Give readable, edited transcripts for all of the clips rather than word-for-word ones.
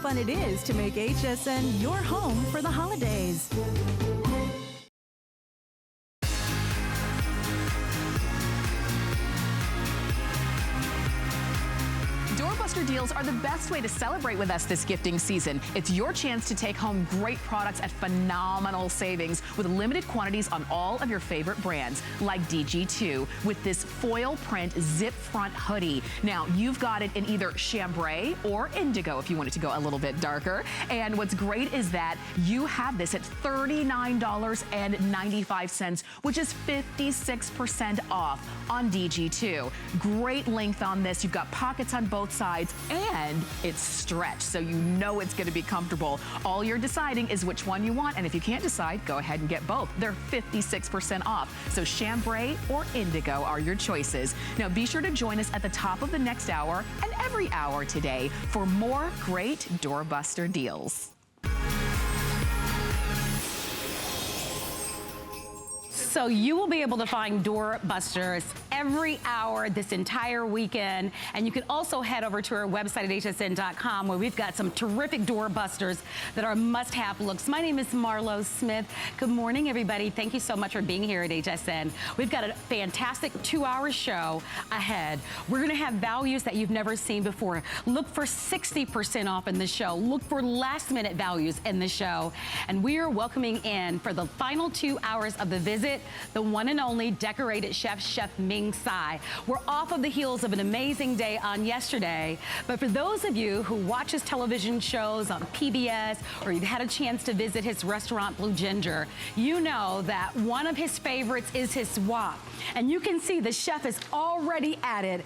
Fun it is to make HSN your home for the holidays. Doorbuster deals are the best way to celebrate with us this gifting season. It's your chance to take home great products at phenomenal savings with limited quantities on all of your favorite brands, like DG2 with this foil print zip front hoodie. Now, you've got it in either chambray or indigo if you want it to go a little bit darker. And what's great is that you have this at $39.95, which is 56% off on DG2. Great length on this. You've got pockets on both sides, and it's stretched, so you know it's going to be comfortable. All you're deciding is which one you want, and if you can't decide, go ahead and get both. They're 56% off. So chambray or indigo are your choices. Now be sure to join us at the top of the next hour and every hour today for more great doorbuster deals. So you will be able to find doorbusters every hour this entire weekend. And you can also head over to our website at hsn.com where we've got some terrific doorbusters that are must-have looks. My name is Marlo Smith. Good morning, everybody. Thank you so much for being here at HSN. We've got a fantastic 2-hour show ahead. We're gonna have values that you've never seen before. Look for 60% off in the show. Look for last-minute values in the show. And we are welcoming in for the final 2 hours of the visit, the one and only decorated chef, Chef Ming Tsai. We're off of the heels of an amazing day on yesterday, but for those of you who watch his television shows on PBS or you've had a chance to visit his restaurant, Blue Ginger, you know that one of his favorites is his wok. And you can see the chef is already at it.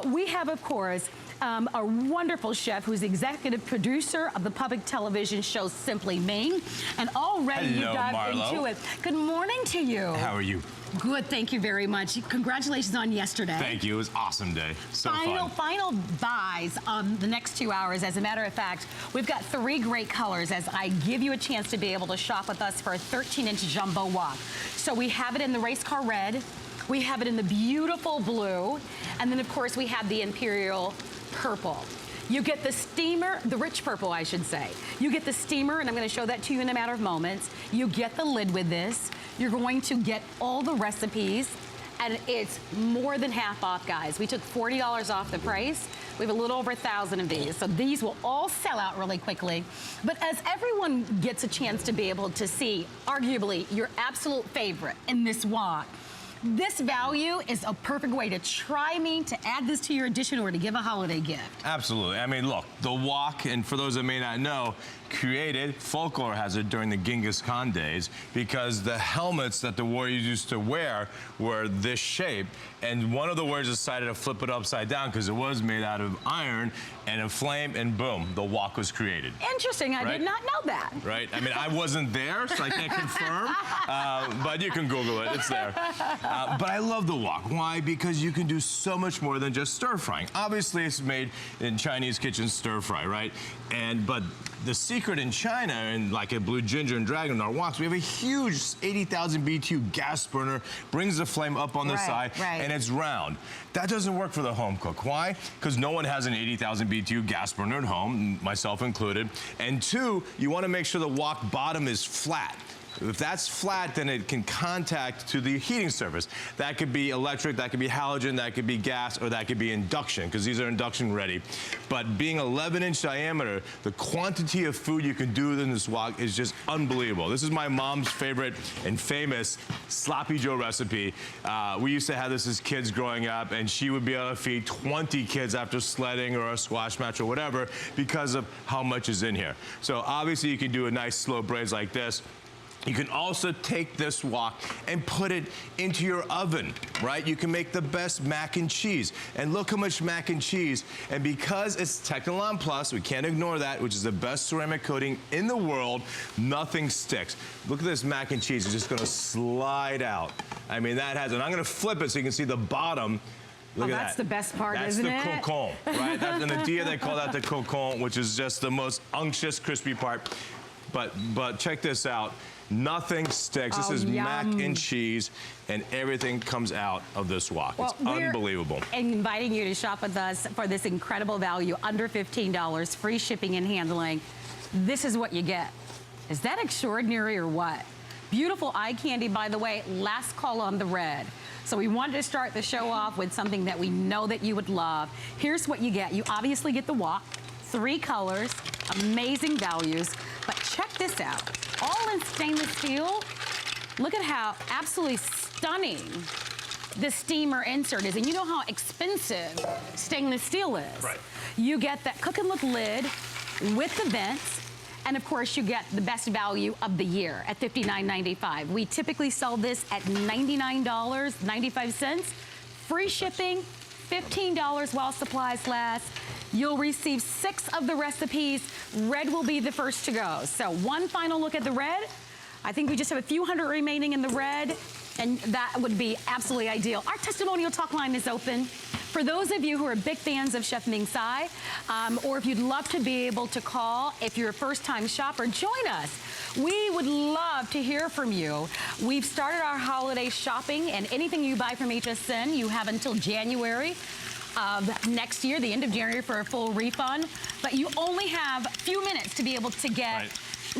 We have, of course, a wonderful chef who's executive producer of the public television show Simply Ming. And already you got into it. Good morning to you. How are you? Good, thank you very much. Congratulations on yesterday. Thank you, it was an awesome day. So fun. Final buys on the next 2 hours. As a matter of fact, we've got 3 great colors as I give you a chance to be able to shop with us for a 13-inch jumbo wok. So we have it in the race car red, we have it in the beautiful blue, and then of course we have the imperial purple. You get the steamer, the rich purple, I should say. You get the steamer, and I'm gonna show that to you in a matter of moments. You get the lid with this. You're going to get all the recipes, and it's more than half off, guys. We took $40 off the price. We have a little over 1,000 of these, so these will all sell out really quickly. But as everyone gets a chance to be able to see, arguably, your absolute favorite in this wok, this value is a perfect way to try me, to add this to your addition, or to give a holiday gift. Absolutely. I mean, look, the wok, and for those that may not know, created, folklore has it, during the Genghis Khan days, because the helmets that the warriors used to wear were this shape, and one of the warriors decided to flip it upside down because it was made out of iron, and a flame, and boom, the wok was created. Interesting, I did not know that. Right, I mean, I wasn't there, so I can't confirm, but you can Google it, it's there. But I love the wok. Why? Because you can do so much more than just stir frying. Obviously, it's made in Chinese kitchen stir fry, right? But the secret in China, and like at Blue Ginger and Dragon, our woks, we have a huge 80,000 BTU gas burner, brings the flame up on the side, and it's round. That doesn't work for the home cook. Why? Because no one has an 80,000 BTU gas burner at home, myself included. And 2, you want to make sure the wok bottom is flat. If that's flat, then it can contact to the heating surface. That could be electric, that could be halogen, that could be gas, or that could be induction, because these are induction ready. But being 11-inch diameter, the quantity of food you can do in this wok is just unbelievable. This is my mom's favorite and famous Sloppy Joe recipe. We used to have this as kids growing up, and she would be able to feed 20 kids after sledding or a squash match or whatever because of how much is in here. So obviously you can do a nice slow braise like this. You can also take this wok and put it into your oven, right? You can make the best mac and cheese. And look how much mac and cheese. And because it's Technilon Plus, we can't ignore that, which is the best ceramic coating in the world, nothing sticks. Look at this mac and cheese. It's just gonna slide out. I mean, that has, and I'm gonna flip it so you can see the bottom. Look at that's the best part, isn't it? That's the cocon, right? That's, in the dia, they call that the cocon, which is just the most unctuous, crispy part. But check this out. Nothing sticks. This is mac and cheese, and everything comes out of this wok. Well, it's unbelievable. Inviting you to shop with us for this incredible value, under $15, free shipping and handling. This is what you get. Is that extraordinary or what? Beautiful eye candy, by the way. Last call on the red. So we wanted to start the show off with something that we know that you would love. Here's what you get. You obviously get the wok, 3 colors, amazing values, but check this out. All in stainless steel. Look at how absolutely stunning the steamer insert is. And you know how expensive stainless steel is. Right. You get that cook and look lid with the vents. And of course, you get the best value of the year at $59.95. We typically sell this at $99.95. Free shipping, $15 while supplies last. You'll receive 6 of the recipes. Red will be the first to go. So one final look at the red. I think we just have a few hundred remaining in the red, and that would be absolutely ideal. Our testimonial talk line is open. For those of you who are big fans of Chef Ming Tsai, or if you'd love to be able to call, if you're a first-time shopper, join us. We would love to hear from you. We've started our holiday shopping, and anything you buy from HSN, you have until January of next year, the end of January, for a full refund. But you only have a few minutes to be able to get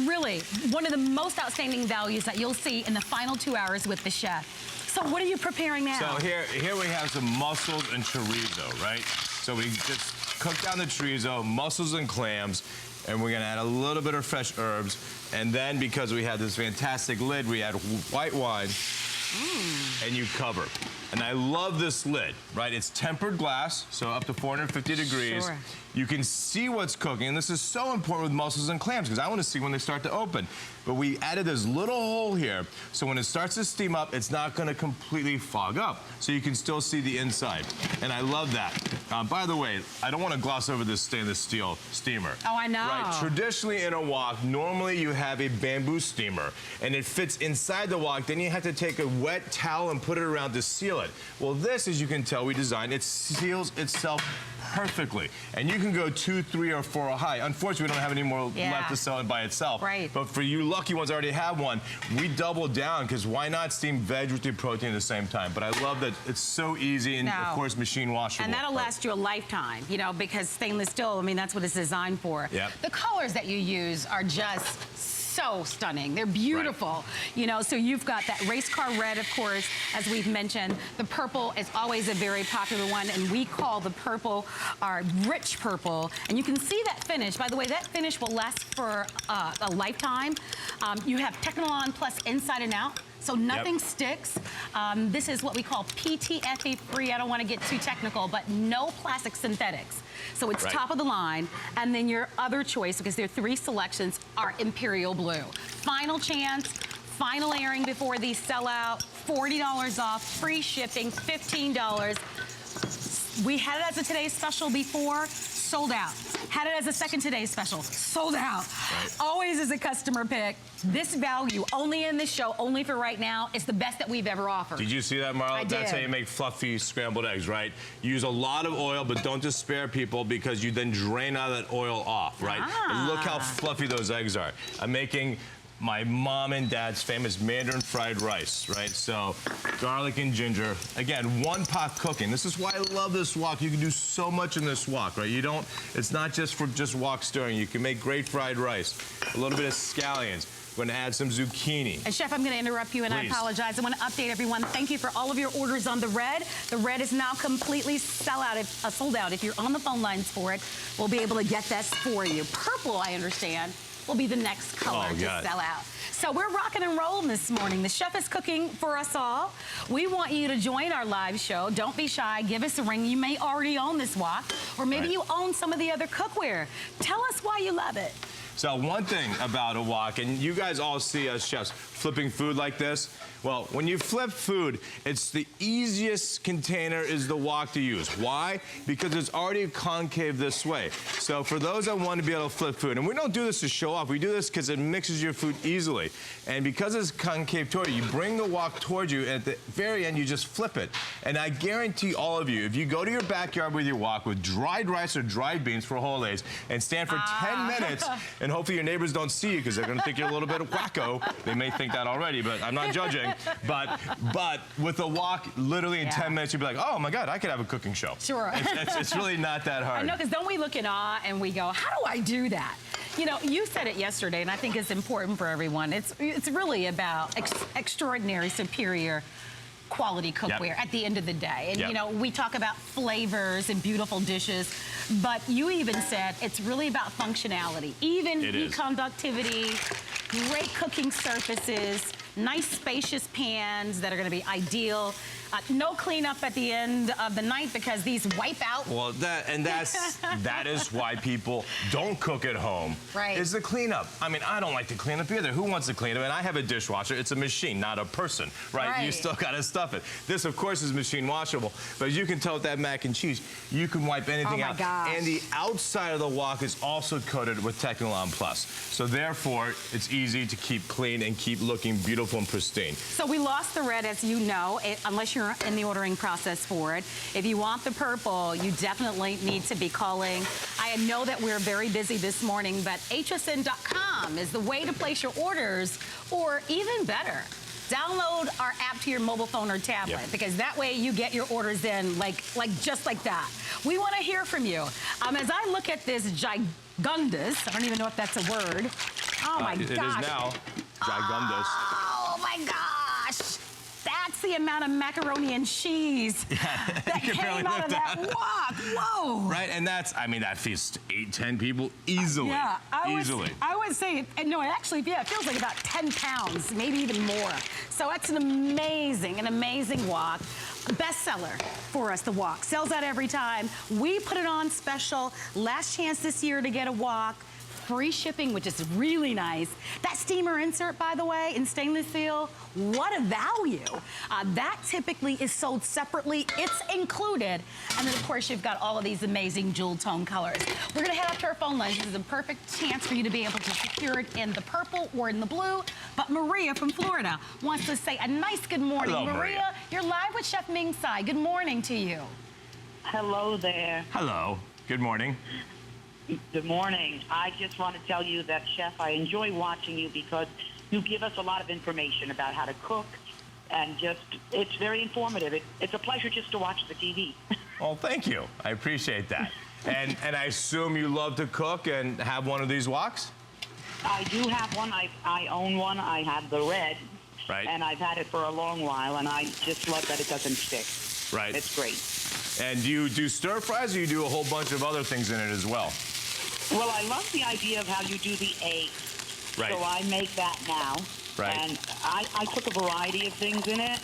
really one of the most outstanding values that you'll see in the final 2 hours with the chef. So what are you preparing now? So here we have some mussels and chorizo, right? So we just cooked down the chorizo, mussels and clams, and we're gonna add a little bit of fresh herbs. And then because we have this fantastic lid, we add white wine, and you cover. And I love this lid, right? It's tempered glass, so up to 450 degrees. Sure. You can see what's cooking, and this is so important with mussels and clams because I want to see when they start to open. But we added this little hole here, so when it starts to steam up, it's not going to completely fog up, so you can still see the inside. And I love that. By the way, I don't want to gloss over this stainless steel steamer. Oh, I know. Right? Traditionally in a wok, normally you have a bamboo steamer, and it fits inside the wok. Then you have to take a wet towel and put it around to seal it. Well, this, as you can tell, we designed, it seals itself perfectly. And you can go 2, 3, or 4 high. Unfortunately, we don't have any more left to sell it by itself. Right. But for you lucky ones that already have one, we doubled down because why not steam veg with the protein at the same time? But I love that it's so easy and, of course, machine washable. And that'll last you a lifetime, you know, because stainless steel, I mean, that's what it's designed for. Yep. The colors that you use are just so stunning. They're beautiful. You know, so you've got that race car red, of course, as we've mentioned. The purple is always a very popular one, and we call the purple our rich purple. And you can see that finish. By the way, that finish will last for a lifetime. You have Technolon Plus inside and out. So nothing sticks. This is what we call PTFE free. I don't want to get too technical, but no plastic synthetics. So it's top of the line. And then your other choice, because there are 3 selections, are Imperial Blue. Final chance, final airing before these sell out, $40 off, free shipping, $15. We had it as a today's special before, sold out. Had it as a second today's special, sold out. Always as a customer pick. This value, only in this show, only for right now, is the best that we've ever offered. Did you see that, Marla? That's how you make fluffy scrambled eggs, right? Use a lot of oil, but don't despair people because you then drain all that oil off, right? And look how fluffy those eggs are. I'm making my mom and dad's famous Mandarin fried rice, right? So garlic and ginger. Again, 1 pot cooking. This is why I love this wok. You can do so much in this wok, right? You don't, it's not just for wok stirring. You can make great fried rice. A little bit of scallions. We're gonna add some zucchini. And Chef, I'm gonna interrupt you and I apologize. I wanna update everyone. Thank you for all of your orders on the red. The red is now completely sold out. If you're on the phone lines for it, we'll be able to get this for you. Purple, I understand, will be the next color to sell out. So we're rocking and rolling this morning. The chef is cooking for us all. We want you to join our live show. Don't be shy. Give us a ring. You may already own this wok, or maybe you own some of the other cookware. Tell us why you love it. So one thing about a wok, and you guys all see us chefs flipping food like this? Well, when you flip food, it's the easiest container is the wok to use. Why? Because it's already concave this way. So for those that want to be able to flip food, and we don't do this to show off, we do this because it mixes your food easily. And because it's concave toward you, you bring the wok towards you, and at the very end, you just flip it. And I guarantee all of you, if you go to your backyard with your wok with dried rice or dried beans for whole days and stand for 10 minutes, and hopefully your neighbors don't see you because they're going to think you're a little bit wacko. They may think that already, but I'm not judging. But with a wok, literally in 10 minutes, you'd be like, oh my God, I could have a cooking show. Sure. It's really not that hard. I know, because don't we look in awe and we go, how do I do that? You know, you said it yesterday, and I think it's important for everyone. It's really about extraordinary, superior quality cookware at the end of the day. And, you know, we talk about flavors and beautiful dishes, but you even said it's really about functionality. Even heat conductivity, great cooking surfaces, nice spacious pans that are going to be ideal. No cleanup at the end of the night because these wipe out. Well, that is why people don't cook at home. Right. Is the cleanup. I mean, I don't like to clean up either. Who wants to clean up? And I have a dishwasher. It's a machine, not a person, right? You still got to stuff it. This, of course, is machine washable. But as you can tell with that mac and cheese, you can wipe anything out. Gosh. And the outside of the wok is also coated with Technilon Plus. So therefore, it's easy to keep clean and keep looking beautiful and pristine. So we lost the red, as you know, unless you're in the ordering process for it. If you want the purple, you definitely need to be calling. I know that we're very busy this morning, but hsn.com is the way to place your orders, or even better, download our app to your mobile phone or tablet, because that way you get your orders in just like that. We want to hear from you. As I look at this gigundous, I don't even know if that's a word. Oh my gosh. It is now. Gigundous. Oh my gosh. That's the amount of macaroni and cheese that came out of that wok. Whoa. Right, and that's, I mean, that feeds 8, 10 people easily. I would say, no, actually, it feels like about 10 pounds, maybe even more. So that's an amazing wok. Bestseller for us, the wok. Sells out every time. We put it on special. Last chance this year to get a wok. Free shipping, which is really nice. That steamer insert, by the way, in stainless steel, what a value. That typically is sold separately. It's included. And then, of course, you've got all of these amazing jewel tone colors. We're going to head up to our phone lines. This is a perfect chance for you to be able to secure it in the purple or in the blue. But Maria from Florida wants to say a nice good morning. Hello, Maria, you're live with Chef Ming Tsai. Good morning to you. Hello there. Hello. Good morning. Good morning. I just want to tell you that, Chef, I enjoy watching you because you give us a lot of information about how to cook, and it's very informative. It's a pleasure just to watch the TV. Well, thank you. I appreciate that. And I assume you love to cook and have one of these woks? I do have one. I own one. I have the red. Right. And I've had it for a long while, and I just love that it doesn't stick. Right. It's great. And do you do stir fries, or you do a whole bunch of other things in it as well? Well, I love the idea of how you do the eggs. Right. So I make that now. Right. And I cook a variety of things in it.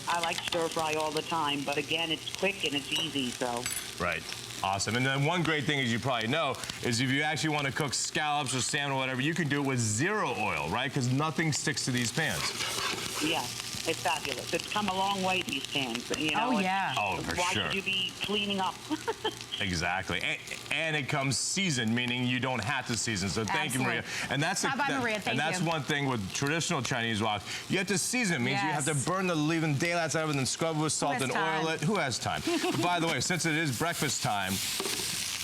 I like stir fry all the time, but again, it's quick and it's easy, so. Right. Awesome. And then one great thing, as you probably know, is if you actually want to cook scallops or salmon or whatever, you can do it with 0 oil, right? Because nothing sticks to these pans. Yeah. It's fabulous. It's come a long way, these pans. You know, Oh, yeah. Oh, for why sure. should you be cleaning up? Exactly. And it comes seasoned, meaning you don't have to season. So thank you, Maria. And that's Maria? Thank that's you. one thing with traditional Chinese wok. You have to season. It means you have to burn the leaving daylights out of it and scrub it with salt and oil it. Who has time? But by the way, since it is breakfast time,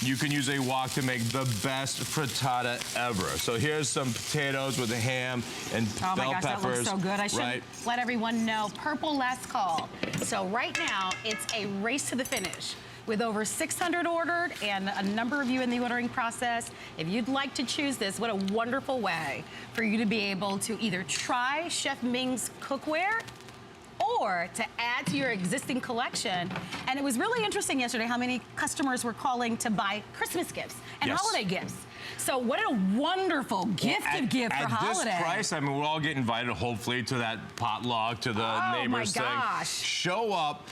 you can use a wok to make the best frittata ever. So here's some potatoes with a ham and bell peppers. Oh my gosh, that looks so good. I should let everyone know. Purple last call. So right now, it's a race to the finish. With over 600 ordered and a number of you in the ordering process, if you'd like to choose this, what a wonderful way for you to be able to either try Chef Ming's cookware or to add to your existing collection. And it was really interesting yesterday how many customers were calling to buy Christmas gifts and holiday gifts. So what a wonderful gift gift for holiday. At this price, I mean, we'll all get invited, hopefully, to that potluck, to the neighbors thing. Oh my gosh. Show up.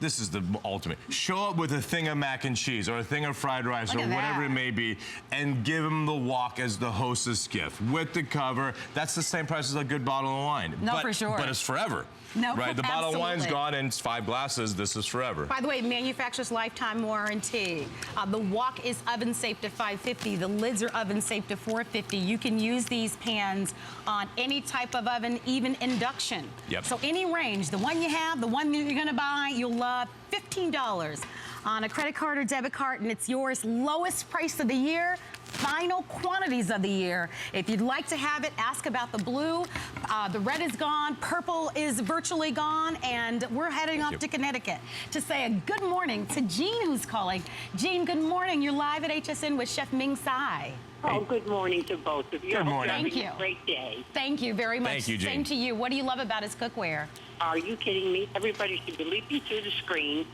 this is the ultimate. Show up with a thing of mac and cheese or a thing of fried rice or whatever it may be, and give them the wok as the hostess gift with the cover. That's the same price as a good bottle of wine. No, for sure. But it's forever. No, right? The bottle of wine's absolutely. gone and it's 5 glasses. This is forever. By the way, manufacturer's lifetime warranty. The wok is oven safe to 550. The lids are oven safe to 450. You can use these pans on any type of oven, even induction. Yep. So any range, the one you have, the one you're gonna buy, you'll love $15 on a credit card or debit card, and it's yours. Lowest price of the year, final quantities of the year. If you'd like to have it, ask about the blue. The red is gone, purple is virtually gone, and we're heading off to Connecticut to say a good morning to Jean, who's calling. Jean, good morning. You're live at HSN with Chef Ming Tsai. Oh, good morning to both of you. Good morning. Thank you. A great day. Thank you very much. Thank you, Jean. Same to you. What do you love about his cookware? Are you kidding me? Everybody should be leaping through the screen,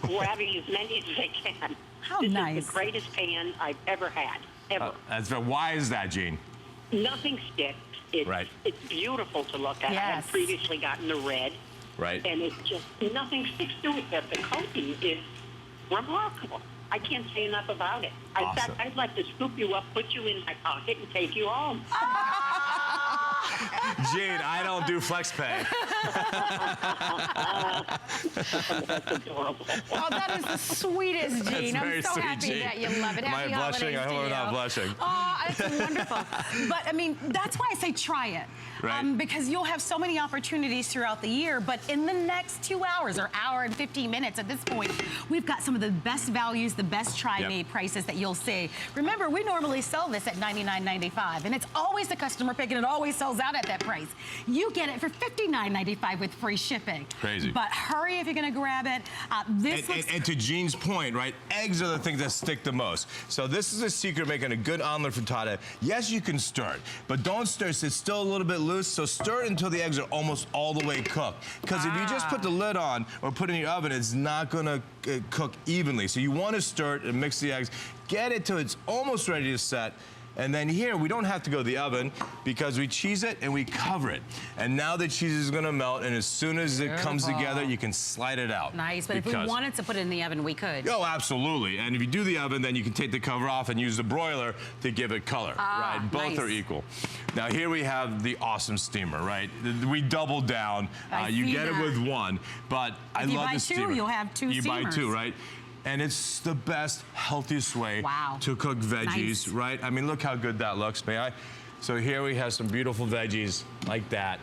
grabbing as many as they can. How this nice. is the greatest pan I've ever had, ever. Why is that, Jean? Nothing sticks. Right. It's beautiful to look at. I Yes. had previously gotten the red, Right. and it's just nothing sticks to it. But the coating is remarkable. I can't say enough about it. In Awesome. fact, I'd like to scoop you up, put you in my pocket, and take you home. Jean, I don't do flex pay. That's adorable. Oh, that is the sweetest, Jean. That's I'm very so sweet, happy Jean. that you love it. Am I Happy blushing? holidays I hope to I'm you. not blushing. Oh, it's wonderful. But, I mean, that's why I say try it. Right. Because you'll have so many opportunities throughout the year. But in the next 2 hours or hour and 15 minutes at this point, we've got some of the best values, the best try-made prices that you'll see. Remember, we normally sell this at $99.95, and it's always the customer pick, and it always sells out at that price. You get it for $59.95 with free shipping. Crazy. But hurry if you're going to grab it. And to Jean's point, right, eggs are the things that stick the most. So this is a secret of making a good omelet frittata. Yes, you can stir it, but don't stir it. It's still a little bit loose, so stir it until the eggs are almost all the way cooked. Because if you just put the lid on or put it in your oven, it's not going to cook evenly. So you want to stir it and mix the eggs. Get it till it's almost ready to set. And then here, we don't have to go to the oven because we cheese it and we cover it. And now the cheese is gonna melt, and as soon as it comes together, you can slide it out. Nice, but if we wanted to put it in the oven, we could. Oh, absolutely. And if you do the oven, then you can take the cover off and use the broiler to give it color, right? Both nice. are equal. Now, here we have the awesome steamer, right? We double down. You get it with one, but I love the steamer. If you buy two, you'll have two steamers. You buy two, right? And it's the best, healthiest way to cook veggies, right? I mean, look how good that looks, may I? So here we have some beautiful veggies like that.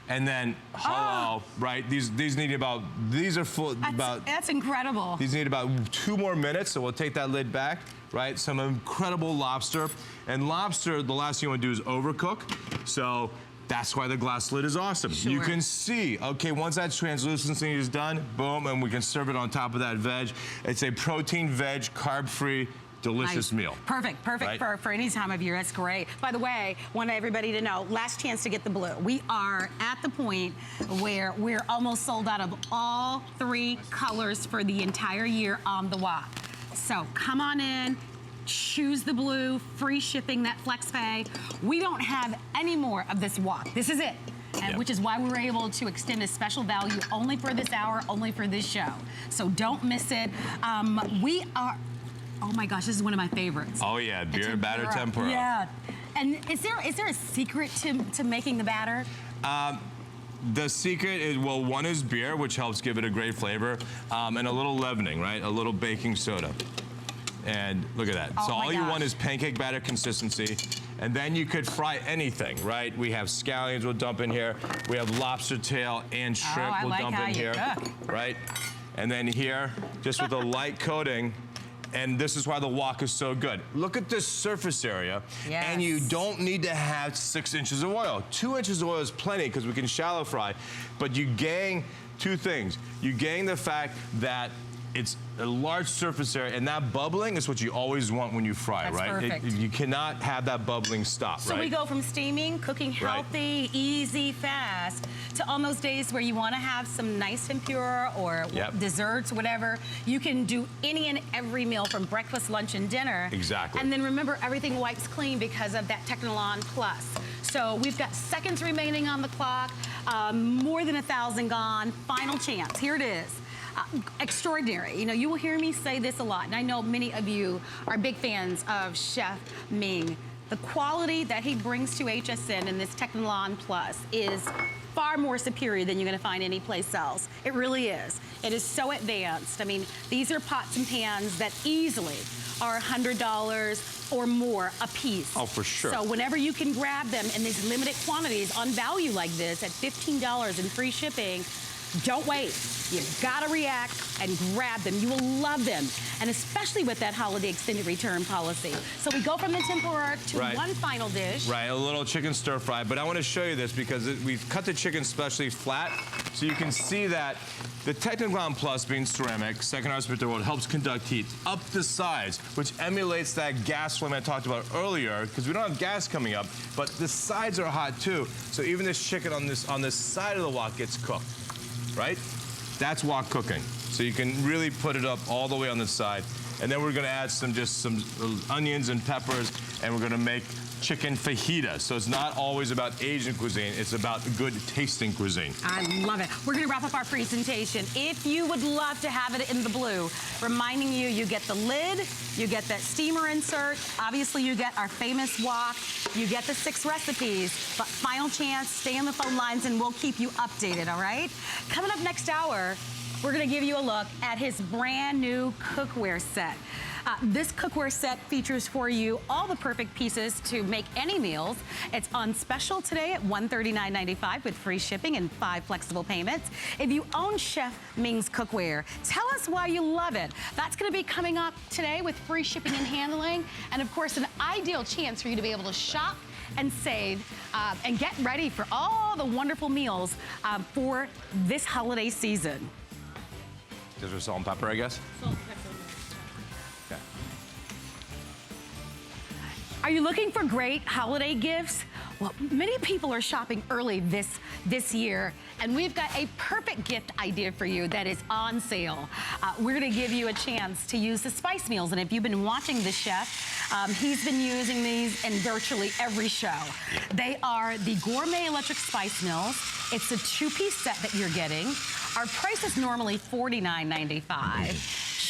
And then, hello, right? These need about, these are full, that's incredible. These need about 2 more minutes, so we'll take that lid back, right? Some incredible lobster. And lobster, the last thing you want to do is overcook. So that's why the glass lid is awesome. Sure. You can see, okay, once that translucency is done, boom, and we can serve it on top of that veg. It's a protein, veg, carb-free, delicious meal. Perfect, perfect for any time of year. That's great. By the way, want everybody to know, last chance to get the blue. We are at the point where we're almost sold out of all 3 colors for the entire year on the wok. So come on in. Choose the blue, free shipping, that flex pay. We don't have any more of this wok. This is it. And which is why we were able to extend a special value only for this hour, only for this show. So don't miss it. We are, oh my gosh, this is one of my favorites. Oh yeah, beer batter tempura. Yeah. And is there a secret to making the batter? The secret is, well, one is beer, which helps give it a great flavor, and a little leavening, right? A little baking soda. And look at that. So all you want is pancake batter consistency. And then you could fry anything, right? We have scallions we'll dump in here. We have lobster tail and shrimp we'll dump in here, right? And then here, just with a light coating, and this is why the wok is so good. Look at this surface area, and you don't need to have 6 inches of oil. 2 inches of oil is plenty because we can shallow fry, but you gain 2 things. You gain the fact that it's a large surface area, and that bubbling is what you always want when you fry, right? Perfect. You cannot have that bubbling stop, so we go from steaming, cooking healthy, easy, fast, to on those days where you want to have some nice tempura or desserts, whatever. You can do any and every meal from breakfast, lunch, and dinner. Exactly. And then remember, everything wipes clean because of that Technolon Plus. So we've got seconds remaining on the clock, more than 1,000 gone. Final chance. Here it is. extraordinary. You know, you will hear me say this a lot, and I know many of you are big fans of Chef Ming. The quality that he brings to HSN in this Technilon Plus is far more superior than you're gonna find anyplace else. It really is. It is so advanced. I mean, these are pots and pans that easily are $100 or more a piece. Oh, for sure. So whenever you can grab them in these limited quantities on value like this at $15 and free shipping, don't wait. You've got to react and grab them. You will love them. And especially with that holiday extended return policy. So we go from the tempura to one final dish. Right, a little chicken stir fry. But I want to show you this because we've cut the chicken specially flat. So you can see that the Technilon Plus, being ceramic, second aspect of the world, helps conduct heat up the sides, which emulates that gas flame I talked about earlier, because we don't have gas coming up, but the sides are hot too. So even this chicken on this side of the wok gets cooked. Right? That's wok cooking. So you can really put it up all the way on the side. And then we're gonna add some onions and peppers, and we're gonna make chicken fajita. So it's not always about Asian cuisine, it's about good tasting cuisine. I love it. We're gonna wrap up our presentation. If you would love to have it in the blue, reminding you, you get the lid, you get that steamer insert, obviously you get our famous wok, you get the 6 recipes, but final chance, stay on the phone lines and we'll keep you updated, all right? Coming up next hour, we're gonna give you a look at his brand new cookware set. This cookware set features for you all the perfect pieces to make any meals. It's on special today at $139.95 with free shipping and 5 flexible payments. If you own Chef Ming's cookware, tell us why you love it. That's gonna be coming up today with free shipping and handling, and of course, an ideal chance for you to be able to shop and save and get ready for all the wonderful meals for this holiday season. Is there salt and pepper, I guess? Salt, pepper. Okay. Are you looking for great holiday gifts? Well, many people are shopping early this year, and we've got a perfect gift idea for you that is on sale. We're gonna give you a chance to use the spice meals, and if you've been watching the chef, he's been using these in virtually every show. They are the Gourmet Electric Spice Mills. It's a 2-piece set that you're getting. Our price is normally $49.95.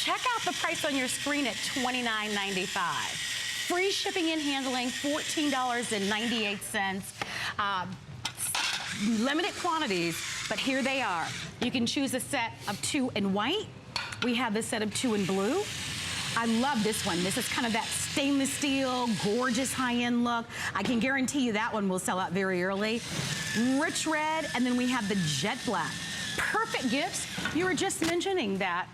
Check out the price on your screen at $29.95. Free shipping and handling, $14.98. Limited quantities, but here they are. You can choose a set of 2 in white. We have the set of 2 in blue. I love this one. This is kind of that stainless steel, gorgeous high-end look. I can guarantee you that one will sell out very early. Rich red, and then we have the jet black. Perfect gifts. You were just mentioning that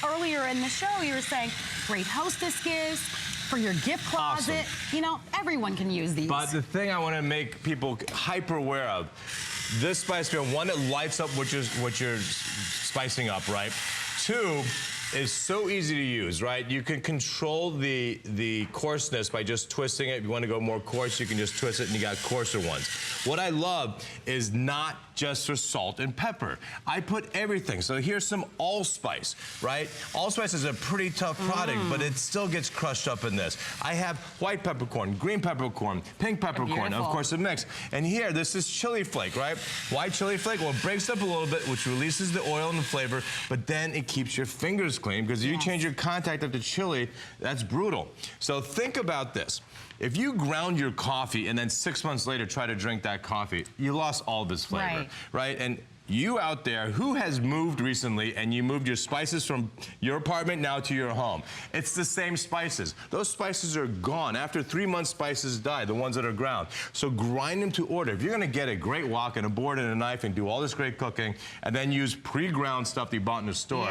earlier in the show. You were saying great hostess gifts for your gift closet. Awesome. You know, everyone can use these. But the thing I want to make people hyper aware of, this spice meal, one, it lights up what you're spicing up, right? 2, is so easy to use, right? You can control the coarseness by just twisting it. If you want to go more coarse, you can just twist it and you got coarser ones. What I love is not just for salt and pepper. I put everything. So here's some allspice, right? Allspice is a pretty tough product, but it still gets crushed up in this. I have white peppercorn, green peppercorn, pink peppercorn, of course a mix. And here, this is chili flake, right? Why chili flake? Well, it breaks up a little bit, which releases the oil and the flavor, but then it keeps your fingers clean, because if you change your contact up to chili, that's brutal. So think about this. If you ground your coffee and then 6 months later try to drink that coffee, you lost all of its flavor, right? And you out there, who has moved recently and you moved your spices from your apartment now to your home? It's the same spices. Those spices are gone. After 3 months, spices die, the ones that are ground. So grind them to order. If you're gonna get a great wok and a board and a knife and do all this great cooking and then use pre-ground stuff that you bought in the store,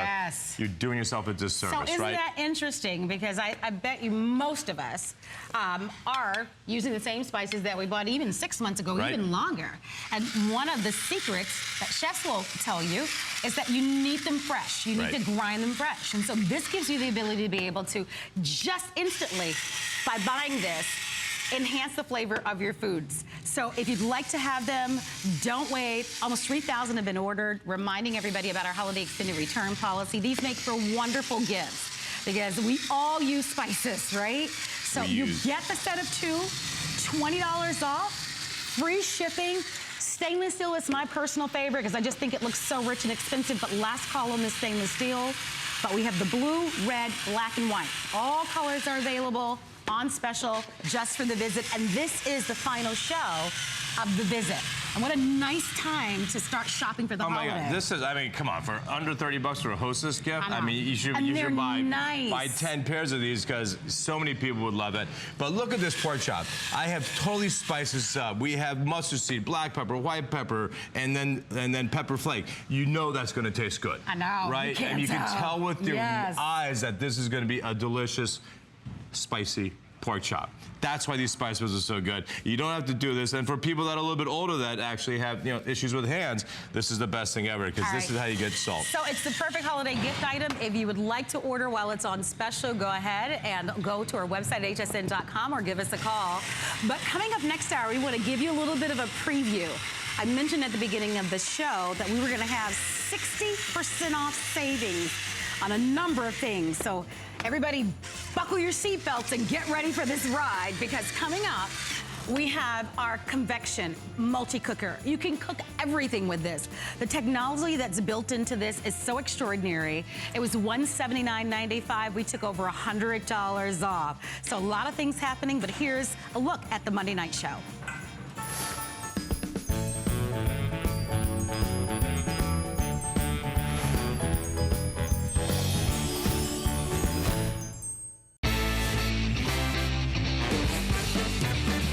you're doing yourself a disservice, right? So isn't that interesting? Because I bet you most of us are using the same spices that we bought even 6 months ago, even longer. And one of the secrets that chefs will tell you is that you need them fresh. You need to grind them fresh. And so this gives you the ability to be able to just instantly, by buying this, enhance the flavor of your foods. So if you'd like to have them, don't wait. Almost 3,000 have been ordered, reminding everybody about our holiday extended return policy. These make for wonderful gifts because we all use spices, right? So you get the set of 2, $20 off, free shipping. Stainless steel is my personal favorite because I just think it looks so rich and expensive, but last call on this stainless steel. But we have the blue, red, black, and white. All colors are available on special just for the visit, and this is the final show of the visit. And what a nice time to start shopping for the holiday. Oh my God, this is, I mean, come on, for under 30 bucks for a hostess gift, I mean, you should buy 10 pairs of these because so many people would love it. But look at this pork chop. I have totally spiced this up. We have mustard seed, black pepper, white pepper, and then pepper flake. You know that's going to taste good. I know. Right? And you can tell with your eyes that this is going to be a delicious, spicy pork chop. That's why these spices are so good. You don't have to do this. And for people that are a little bit older that actually have, you know, issues with hands, this is the best thing ever because this is how you get salt. So it's the perfect holiday gift item. If you would like to order while it's on special, go ahead and go to our website, hsn.com, or give us a call. But coming up next hour, we want to give you a little bit of a preview. I mentioned at the beginning of the show that we were going to have 60% off savings on a number of things. So everybody buckle your seatbelts and get ready for this ride because coming up, we have our convection multi-cooker. You can cook everything with this. The technology that's built into this is so extraordinary. It was $179.95. We took over $100 off. So a lot of things happening, but here's a look at the Monday Night Show.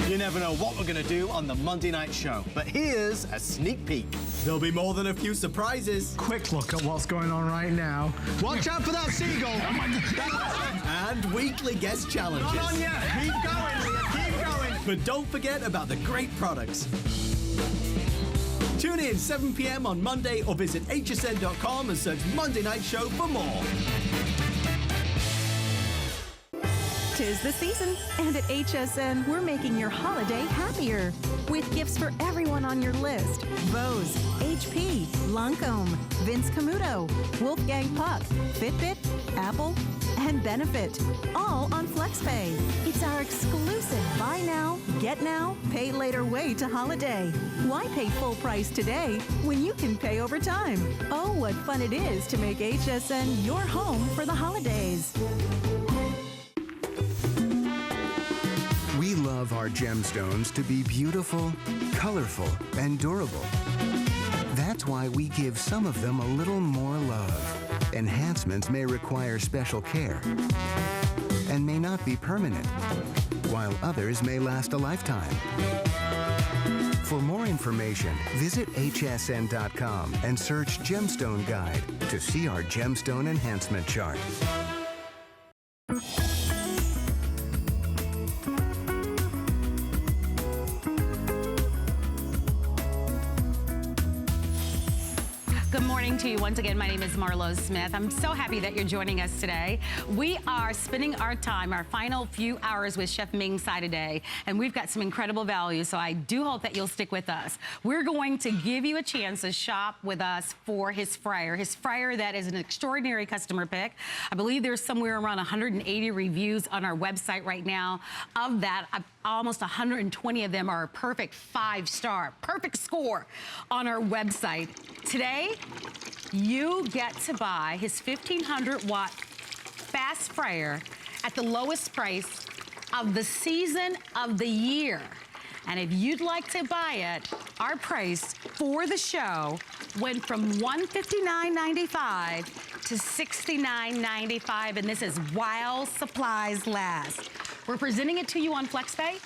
You never know what we're going to do on the Monday Night Show, but here's a sneak peek. There'll be more than a few surprises. Quick look at what's going on right now. Watch out for that seagull. And weekly guest challenges. Not on yet. Keep going, Leah. Keep going. But don't forget about the great products. Tune in 7 p.m. on Monday or visit hsn.com and search Monday Night Show for more. 'Tis the season, and at HSN, we're making your holiday happier with gifts for everyone on your list. Bose, HP, Lancome, Vince Camuto, Wolfgang Puck, Fitbit, Apple, and Benefit, all on FlexPay. It's our exclusive buy now, get now, pay later way to holiday. Why pay full price today when you can pay over time? Oh, what fun it is to make HSN your home for the holidays. We love our gemstones to be beautiful, colorful, and durable. That's why we give some of them a little more love. Enhancements may require special care and may not be permanent, while others may last a lifetime. For more information, visit hsn.com and search Gemstone Guide to see our gemstone enhancement chart. Good morning to you once again. My name is Marlo Smith. I'm so happy that you're joining us today. We are spending our time, our final few hours with Chef Ming Tsai today, and we've got some incredible value, so I do hope that you'll stick with us. We're going to give you a chance to shop with us for his fryer that is an extraordinary customer pick. I believe there's somewhere around 180 reviews on our website right now. Of that, almost 120 of them are a perfect 5-star, perfect score on our website. Today, you get to buy his 1,500-watt fast fryer at the lowest price of the season of the year. And if you'd like to buy it, our price for the show went from $159.95 to $69.95, and this is while supplies last. We're presenting it to you on FlexPay.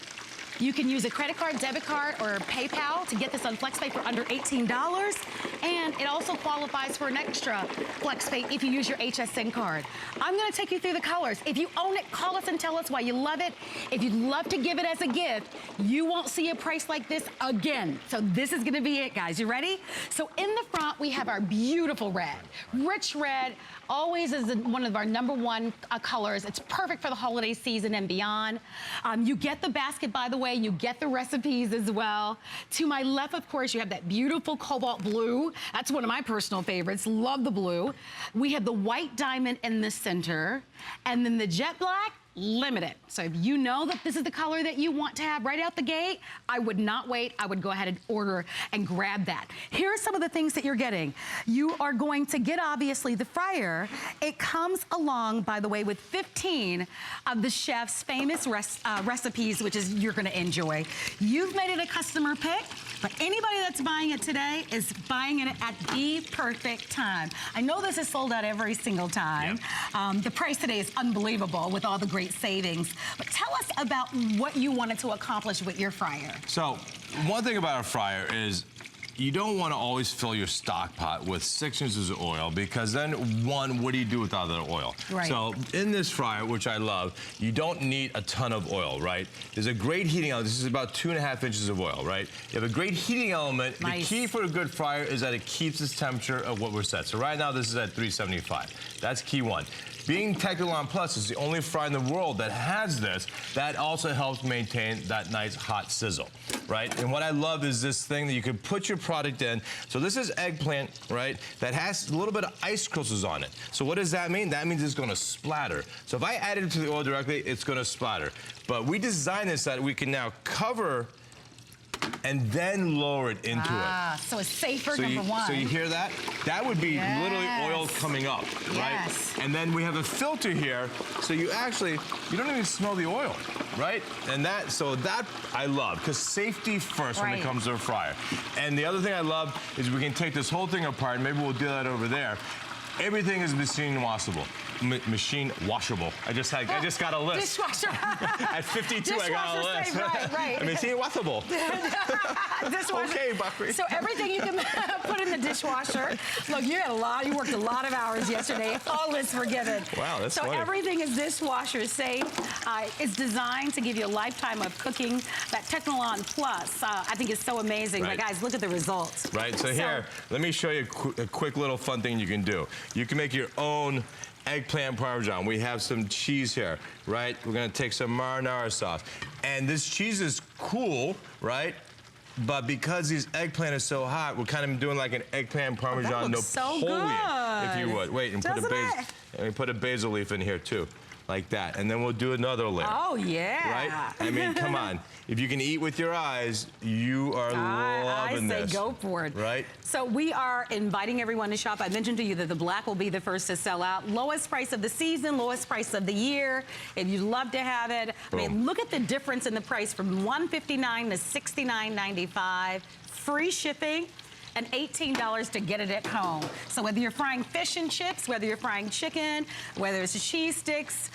You can use a credit card, debit card, or PayPal to get this on FlexPay for under $18. And it also qualifies for an extra FlexPay if you use your HSN card. I'm gonna take you through the colors. If you own it, call us and tell us why you love it. If you'd love to give it as a gift, you won't see a price like this again. So this is gonna be it, guys. You ready? So in the front, we have our beautiful red. Rich red always is one of our #1 colors. It's perfect for the holiday season and beyond. You get the basket, by the way. You get the recipes as well. To my left, of course, you have that beautiful cobalt blue. That's one of my personal favorites. Love the blue. We have the white diamond in the center. And then the jet black limited. So if you know that this is the color that you want to have right out the gate, I would not wait. I would go ahead and order and grab that. Here are some of the things that you're getting. You are going to get, obviously, the fryer. It comes along, by the way, with 15 of the chef's famous recipes, which is you're going to enjoy. You've made it a customer pick, but anybody that's buying it today is buying it at the perfect time. I know this is sold out every single time. Yep. The price today is unbelievable with all the great savings. But tell us about what you wanted to accomplish with your fryer. So, one thing about a fryer is you don't want to always fill your stock pot with 6 inches of oil, because then, one, what do you do without that oil? Right. So in this fryer, which I love, you don't need a ton of oil, right? There's a great heating element. This is about 2.5 inches of oil, right? You have a great heating element. Nice. The key for a good fryer is that it keeps its temperature at what we're set. So right now, this is at 375. That's key one. Being Technilon Plus is the only fryer in the world that has this. That also helps maintain that nice hot sizzle, right? And what I love is this thing that you can put your product in. So this is eggplant, right, that has a little bit of ice crystals on it. So what does that mean? That means it's going to splatter. So if I add it to the oil directly, it's going to splatter. But we designed this so that we can now cover and then lower it into it. So it's safer, number one. So you hear that? That would be literally oil coming up, right? Yes. And then we have a filter here, so you don't even smell the oil, right? And that I love, because safety first when it comes to a fryer. And the other thing I love is we can take this whole thing apart, and maybe we'll do that over there. Everything is machine washable. Machine washable. I just got a list. Dishwasher. At 52, I got a list. Right. Machine washable. Dishwasher. Okay, Buckley. So everything you can put in the dishwasher. Look, you worked a lot of hours yesterday. All is forgiven. Wow, that's funny. So everything is dishwasher safe. It's designed to give you a lifetime of cooking. That Technilon Plus, I think is so amazing. Right. But guys, look at the results. Right, so here, let me show you a quick little fun thing you can do. You can make your own eggplant parmesan. We have some cheese here, right? We're gonna take some marinara sauce. And this cheese is cool, right? But because these eggplant is so hot, we're kind of doing like an eggplant parmesan looks so Napoleon, good. if you would. Wait, and put a basil leaf in here too, like that. And then we'll do another layer. Oh, yeah. Right? I mean, come on. If you can eat with your eyes, you are loving this. I say go for it. Right? So we are inviting everyone to shop. I mentioned to you that the black will be the first to sell out. Lowest price of the season, lowest price of the year. If you'd love to have it. I mean, look at the difference in the price from $159 to $69.95. Free shipping. And $18 to get it at home. So whether you're frying fish and chips, whether you're frying chicken, whether it's cheese sticks,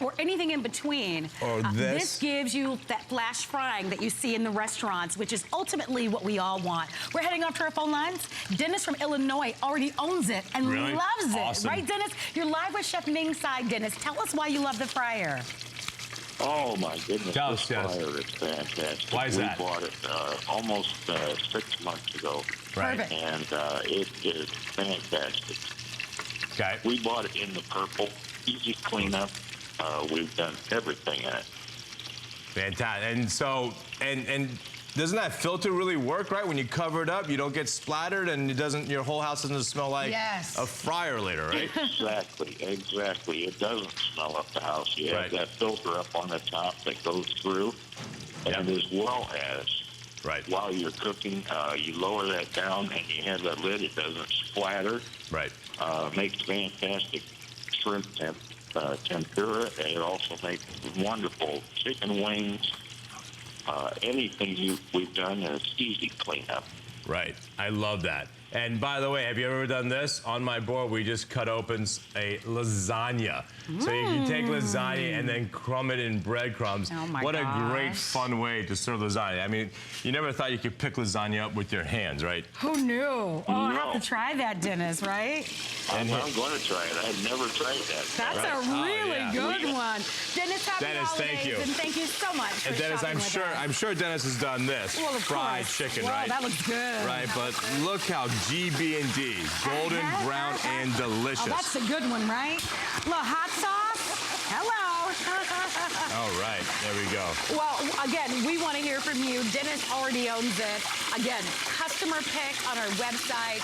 or anything in between, this gives you that flash frying that you see in the restaurants, which is ultimately what we all want. We're heading off to our phone lines. Dennis from Illinois already owns it and loves it. Awesome. Right, Dennis? You're live with Chef Ming Tsai. Dennis, tell us why you love the fryer. Oh, my goodness. This fryer is fantastic. Why is that? We bought it almost 6 months ago. Right. Perfect. And it is fantastic. Okay. We bought it in the purple. Easy cleanup. We've done everything in it. Fantastic. And so, and doesn't that filter really work, right? When you cover it up, you don't get splattered, and your whole house doesn't smell like a fryer later, right? Exactly. It doesn't smell up the house. You have that filter up on the top that goes through. And as well as, while you're cooking, you lower that down and you have that lid. It doesn't splatter. Right. Makes fantastic shrimp tempura, and it also makes wonderful chicken wings. Anything we've done, and it's easy cleanup. Right. I love that. And by the way, have you ever done this? On my board, we just cut open a lasagna. So you can take lasagna and then crumb it in breadcrumbs. Oh my What a great, fun way to serve lasagna. I mean, you never thought you could pick lasagna up with your hands, right? Who knew? Oh, I have to try that, Dennis, right? I'm going to try it. I've never tried that. That's a really good one. Dennis, happy Dennis, holidays, thank you. and thank you so much for And Dennis, shopping with us. I'm sure Dennis has done this. Well, of fried course. chicken, Well, right? that looks good. Right, but look how GB&D, golden, brown, and delicious. Oh, that's a good one, right? Look, hot sauce. Hello. All right, there we go. Well, again, we want to hear from you. Dennis already owns it. Again, customer pick on our website.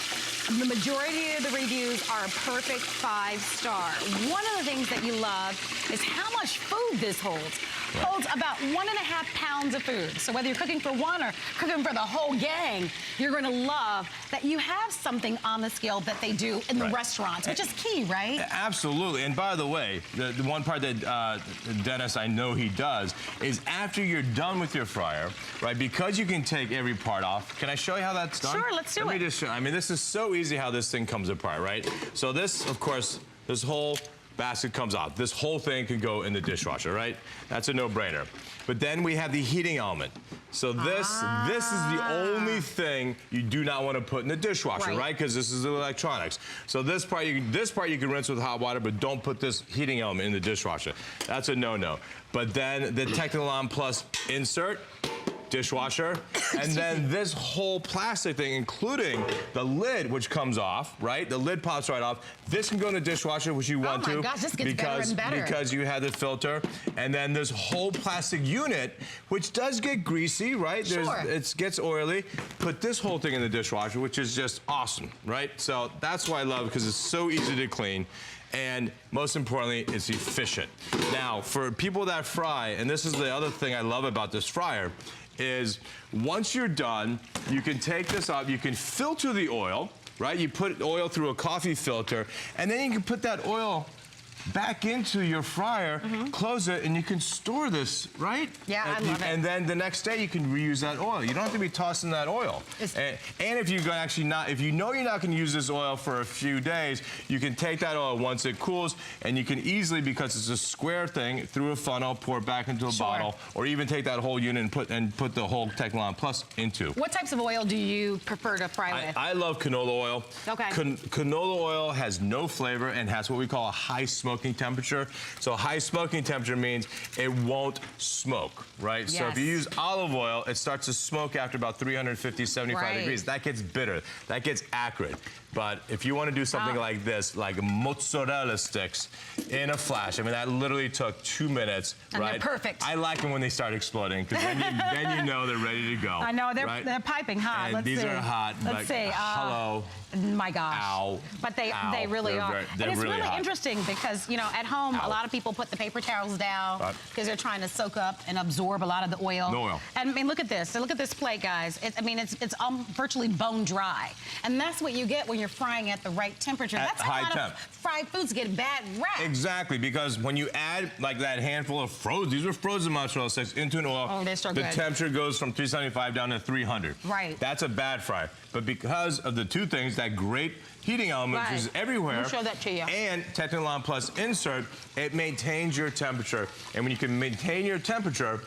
The majority of the reviews are a perfect 5-star. One of the things that you love is how much food this holds. Holds about 1.5 pounds of food. So whether you're cooking for one or cooking for the whole gang, you're going to love that you have something on the scale that they do in the restaurants, which is key, right? Absolutely. And by the way, the one part that Dennis, I know he does, is after you're done with your fryer, right, because you can take every part off. Can I show you how that's done? Sure, let's do it. Let me just show. I mean, this is so easy how this thing comes apart, right? So this, of course, this whole basket comes off. This whole thing could go in the dishwasher, right? That's a no-brainer. But then we have the heating element. So this is the only thing you do not want to put in the dishwasher, right? Because this is electronics. So this part you can rinse with hot water, but don't put this heating element in the dishwasher. That's a no-no. But then the Technilon Plus insert, dishwasher, and then this whole plastic thing, including the lid, which comes off, right? The lid pops right off. This can go in the dishwasher, which you want to. Oh my gosh, this gets better and better. Because you have the filter. And then this whole plastic unit, which does get greasy, right? It gets oily. Put this whole thing in the dishwasher, which is just awesome, right? So that's why I love it, because it's so easy to clean. And most importantly, it's efficient. Now, for people that fry, and this is the other thing I love about this fryer, is once you're done, you can take this off, you can filter the oil, right? You put oil through a coffee filter, and then you can put that oil back into your fryer, close it, and you can store this, right? Yeah, I love it. And then the next day you can reuse that oil. You don't have to be tossing that oil. And if you're going to if you know you're not going to use this oil for a few days, you can take that oil once it cools, and you can easily, because it's a square thing, through a funnel, pour it back into a bottle, or even take that whole unit and put the whole Technilon Plus into. What types of oil do you prefer to fry with? I love canola oil. Okay. Canola oil has no flavor and has what we call a high smoking temperature. So high smoking temperature means it won't smoke, right? Yes. So if you use olive oil, it starts to smoke after about 350, 75 degrees. That gets bitter. That gets acrid. But if you want to do something like this, like mozzarella sticks in a flash, I mean, that literally took 2 minutes, and they're perfect. I like them when they start exploding, because then you know they're ready to go. I know, they're piping hot. And Let's these see. are hot. Let's see. Hello. My gosh. Ow. But they really are. They're and it's really hot. interesting because, you know, at home, a lot of people put the paper towels down because they're trying to soak up and absorb a lot of the oil. No oil. And I mean, look at this. So look at this plate, guys. It's virtually bone dry. And that's what you get when you're frying at the right temperature. That's how a lot of fried foods get bad rap. Exactly, because when you add like that handful of these are frozen mozzarella sticks into an oil, the temperature goes from 375 down to 300. Right. That's a bad fry. But because of the two things, that great heating element, which is everywhere, I'll show that to you. And Technilon Plus insert, it maintains your temperature. And when you can maintain your temperature,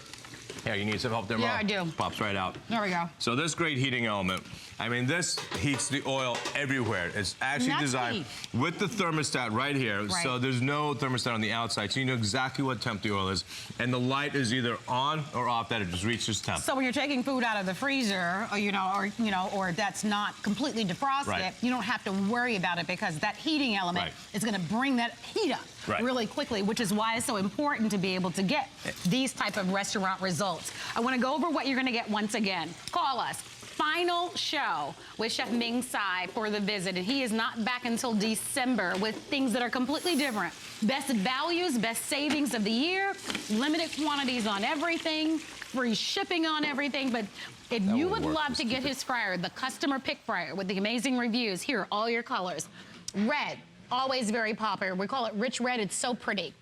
you need some help there, Mo? Yeah, I do. Pops right out. There we go. So this great heating element, I mean, this heats the oil everywhere. It's actually designed with the thermostat right here. So there's no thermostat on the outside, so you know exactly what temp the oil is. And the light is either on or off, that it just reaches temp. So when you're taking food out of the freezer, or that's not completely defrosted, you don't have to worry about it, because that heating element is going to bring that heat up really quickly, which is why it's so important to be able to get these type of restaurant results. I want to go over what you're going to get once again. Call us. Final show with Chef Ming Tsai for the visit, and he is not back until December with things that are completely different. Best values, best savings of the year, limited quantities on everything, free shipping on everything. But if you would love to get his fryer, the customer pick fryer with the amazing reviews, here are all your colors. Red, always very popular. We call it rich red. It's so pretty.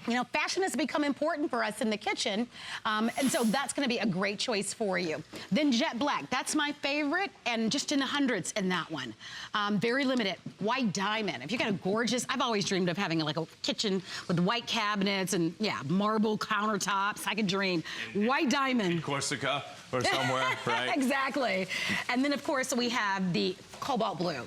You know, fashion has become important for us in the kitchen, and so that's going to be a great choice for you. Then jet black, that's my favorite, and just in the hundreds in that one. Very limited. White diamond. If you got a gorgeous, I've always dreamed of having like a kitchen with white cabinets and marble countertops. I could dream. White diamond. Corsica or somewhere, right? Exactly. And then of course we have the cobalt blue.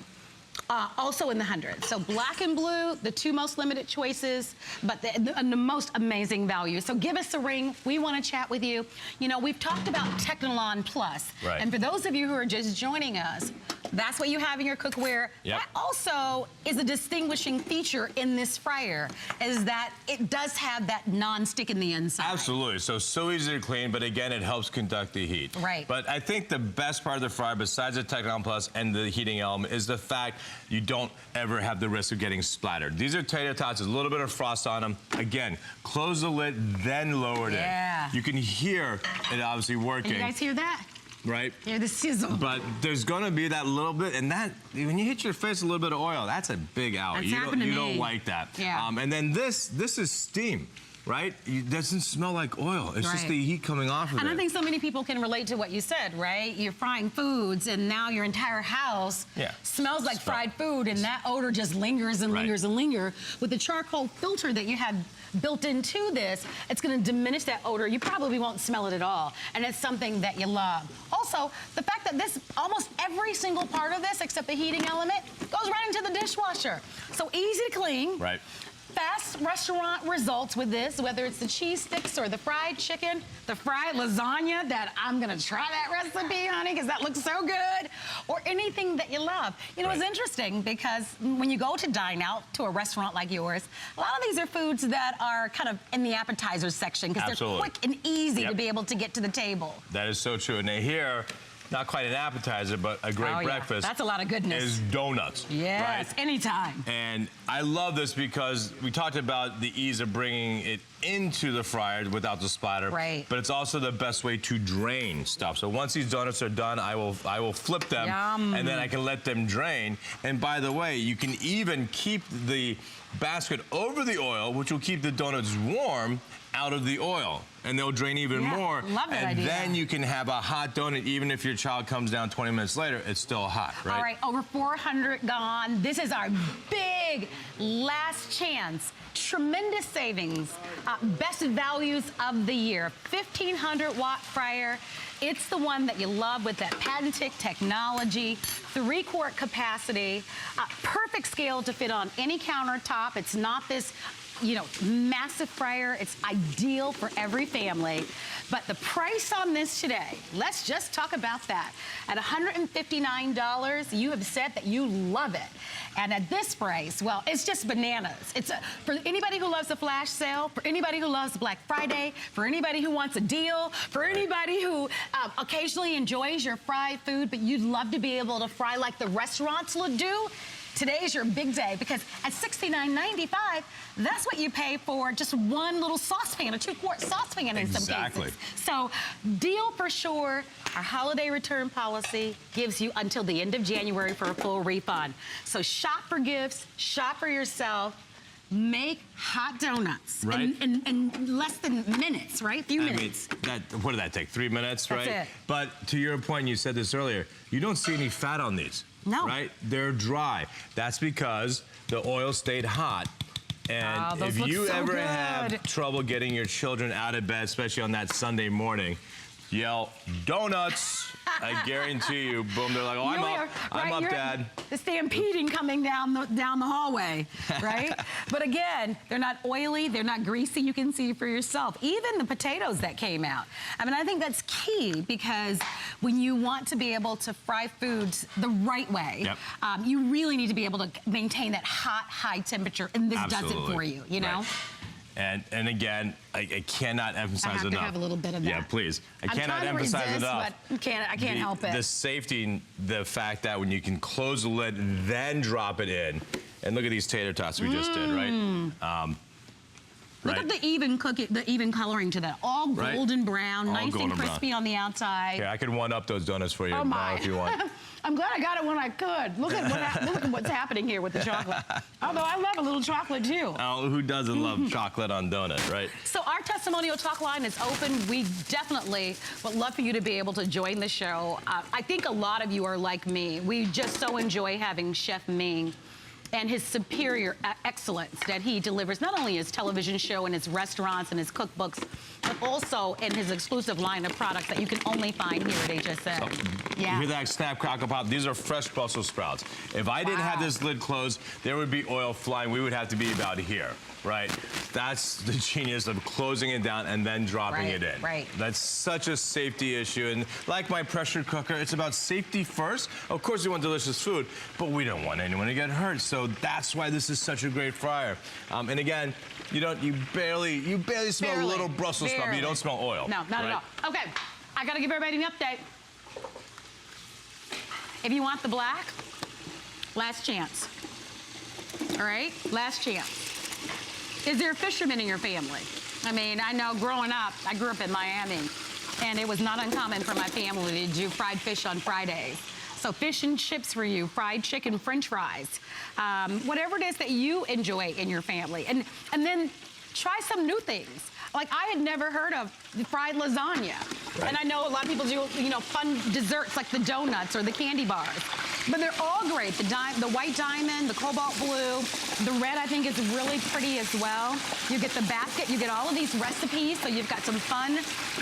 Also in the hundreds. So black and blue, the two most limited choices, but the most amazing value. So give us a ring. We want to chat with you. You know, we've talked about Technilon Plus. And for those of you who are just joining us, That's what you have in your cookware. Yep. That also is a distinguishing feature in this fryer, is that it does have that non-stick in the inside. Absolutely. So easy to clean, but again, it helps conduct the heat. Right. But I think the best part of the fryer, besides the Technon Plus and the heating element, is the fact you don't ever have the risk of getting splattered. These are tater tots, there's a little bit of frost on them. Again, close the lid, then lower it in. You can hear it obviously working. And you guys hear that? Right? Hear the sizzle. But there's gonna be that little bit, and that, when you hit your face a little bit of oil, that's a big out. That's You don't like that. Yeah. And then this is steam. Right? It doesn't smell like oil. It's just the heat coming off of it. And I think so many people can relate to what you said, right? You're frying foods, and now your entire house smells like fried food, and that odor just lingers and lingers and lingers. With the charcoal filter that you have built into this, it's going to diminish that odor. You probably won't smell it at all, and it's something that you love. Also, the fact that this, almost every single part of this, except the heating element, goes right into the dishwasher. So easy to clean. Right. Fast restaurant results with this, whether it's the cheese sticks or the fried chicken, the fried lasagna that I'm gonna try that recipe, honey, because that looks so good, or anything that you love. You know, it's interesting because when you go to dine out to a restaurant like yours, a lot of these are foods that are kind of in the appetizer section because they're quick and easy to be able to get to the table. That is so true. And here, not quite an appetizer, but a great breakfast. That's a lot of goodness. Is donuts. Yes, right? Anytime. And I love this because we talked about the ease of bringing it into the fryer without the splatter. Right. But it's also the best way to drain stuff. So once these donuts are done, I will flip them, and then I can let them drain. And by the way, you can even keep the basket over the oil, which will keep the donuts warm out of the oil, and they'll drain even more. Love that idea. And then you can have a hot donut, even if your child comes down 20 minutes later, it's still hot, right? All right, over 400 gone. This is our big last chance. Tremendous savings. Best values of the year. 1,500 watt fryer. It's the one that you love with that patented technology, 3-quart capacity, perfect scale to fit on any countertop. It's not this, you know, massive fryer. It's ideal for every family. But the price on this today, let's just talk about that. At $159, you have said that you love it. And at this price, well, it's just bananas. It's for anybody who loves a flash sale, for anybody who loves Black Friday, for anybody who wants a deal, for anybody who occasionally enjoys your fried food, but you'd love to be able to fry like the restaurants would do. Today's your big day because at $69.95, that's what you pay for just one little saucepan, a 2-quart saucepan in some cases. So, deal for sure. Our holiday return policy gives you until the end of January for a full refund. So shop for gifts, shop for yourself. Make hot donuts in less than minutes, right? Few minutes. I mean, what did that take? 3 minutes, right? That's it. But to your point, you said this earlier, you don't see any fat on these. No. Right? They're dry. That's because the oil stayed hot. And if you ever have trouble getting your children out of bed, especially on that Sunday morning, yell, donuts. I guarantee you, boom, they're like, oh, I'm up, Dad. The stampeding coming down the hallway, right? But again, they're not oily, they're not greasy, you can see for yourself. Even the potatoes that came out. I mean, I think that's key because when you want to be able to fry foods the right way, you really need to be able to maintain that hot, high temperature, and this does it for you, you know? And again, I cannot emphasize enough. I have to have a little bit of that. Yeah, please. I I'm cannot trying to emphasize resist, enough. But I can't help it. The safety, the fact that when you can close the lid, then drop it in. And look at these tater tots we just did, right? Look at the even cooking, the even coloring to that. All golden brown, all nice and crispy on the outside. Yeah, I could one-up those donuts for you now if you want. I'm glad I got it when I could. Look at what's happening here with the chocolate. Although I love a little chocolate too. Oh, who doesn't love chocolate on donuts, right? So our testimonial talk line is open. We definitely would love for you to be able to join the show. I think a lot of you are like me. We just so enjoy having Chef Ming and his superior excellence that he delivers, not only his television show and his restaurants and his cookbooks, but also in his exclusive line of products that you can only find here at HSN. You hear that snap, crackle, pop? These are fresh Brussels sprouts. If I didn't have this lid closed, there would be oil flying. We would have to be about here, right? That's the genius of closing it down and then dropping it in. Right. That's such a safety issue. And like my pressure cooker, it's about safety first. Of course, we want delicious food, but we don't want anyone to get hurt. So that's why this is such a great fryer. And again, you barely smell a little Brussels sprout, but you don't smell oil. No, not at all. Okay, I gotta give everybody an update. If you want the black, last chance. All right, last chance. Is there a fisherman in your family? I mean, I know growing up, I grew up in Miami, and it was not uncommon for my family to do fried fish on Fridays. So fish and chips for you, fried chicken, french fries, whatever it is that you enjoy in your family. And then try some new things. Like, I had never heard of fried lasagna. Right. And I know a lot of people do, fun desserts like the donuts or the candy bars. But they're all great. The white diamond, the cobalt blue, the red I think is really pretty as well. You get the basket, you get all of these recipes, so you've got some fun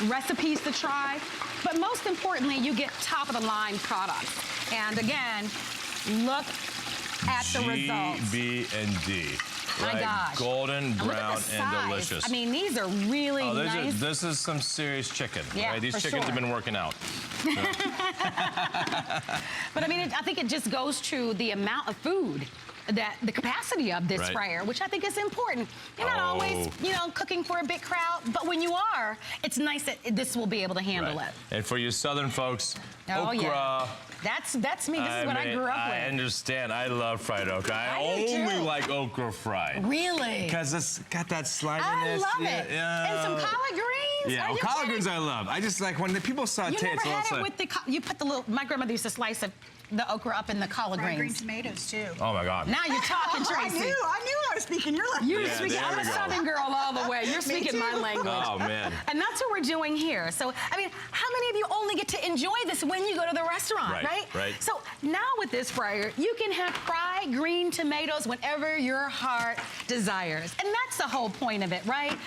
recipes to try. But most importantly, you get top of the line products. And again, look at the results. G, B, and D. My gosh. Golden, brown, and delicious. I mean, these are really nice. This is some serious chicken. Yeah, right? These chickens have been working out. So. But I mean, I think it just goes to the amount of food that the capacity of this fryer, which I think is important. You're not always, cooking for a big crowd, but when you are, it's nice that this will be able to handle it. And for you Southern folks, okra. Yeah. That's me. This is what I grew up with. I understand. I love fried okra. I only like okra fried. Really? Because it's got that sliminess. I love it. And some collard greens. Yeah, collard greens I love. I just like when the people saute it. You never had it with the, you put the little, my grandmother used to slice the okra up in the collard greens. Green tomatoes, too. Oh, my God. Now you're talking, Tracy. I knew I was speaking your language. You're speaking, I'm a Southern girl all the way. You're speaking my language. Oh, man. And that's what we're doing here. So, I mean, how many of you only get to enjoy this when you go to the restaurant, right? Right. So now with this fryer, you can have fried green tomatoes whenever your heart desires. And that's the whole point of it, right?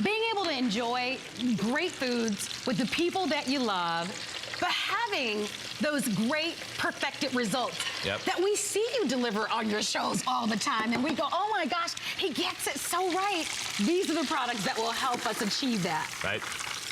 Being able to enjoy great foods with the people that you love, but having those great perfected results that we see you deliver on your shows all the time, and we go, oh my gosh, he gets it so right. These are the products that will help us achieve that. Right.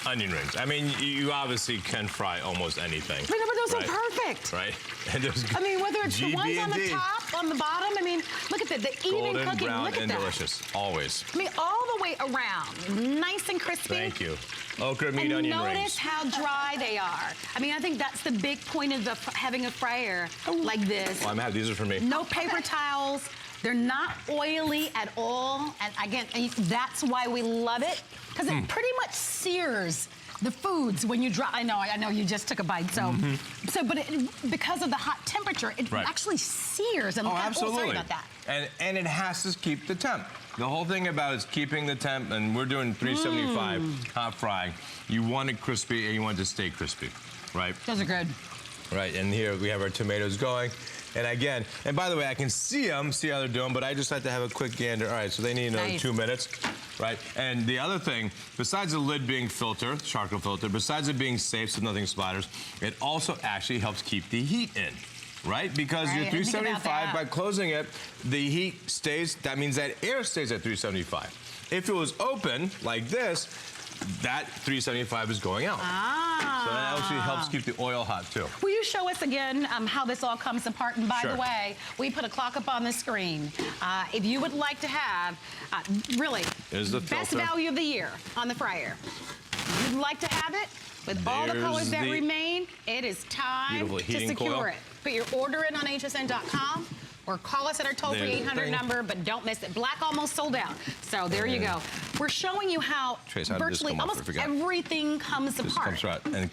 Onion rings. I mean, you obviously can fry almost anything. But those are perfect. Right. And I mean, whether it's the ones on the top, on the bottom, I mean, look at the even golden, cooking. brown, look at and that. delicious. Always. I mean, all the way around, nice and crispy. Thank you. Okra meat onion rings. Notice how dry they are. I mean, I think that's the big point of having a fryer like this. Well, I'm happy. These are for me. No paper towels. They're not oily at all. And again, that's why we love it, because it pretty much sears the foods when you drop. I know you just took a bite, so but because of the hot temperature, it actually sears. And absolutely. Oh, sorry about that. And it has to keep the temp. The whole thing about it is keeping the temp, and we're doing 375 hot frying. You want it crispy, and you want it to stay crispy, right? Those are good. Right, and here we have our tomatoes going. And again, and by the way, I can see how they're doing, but I just like to have a quick gander. All right, so they need another 2 minutes, right? And the other thing, besides the lid being filter, charcoal filter, besides it being safe so nothing splatters, it also actually helps keep the heat in. Right? Because your 375, by closing it, the heat stays, that means that air stays at 375. If it was open, like this, that 375 is going out. So that actually helps keep the oil hot, too. Will you show us again how this all comes apart? And by the way, we put a clock up on the screen. If you would like to have, really, the best value of the year on the fryer, if you'd like to have it, with all the colors that remain, it is time to secure it. Put your order in on hsn.com or call us at our toll-free 800 number, but don't miss it. Black almost sold out. So there you go. We're showing you how virtually almost everything comes apart,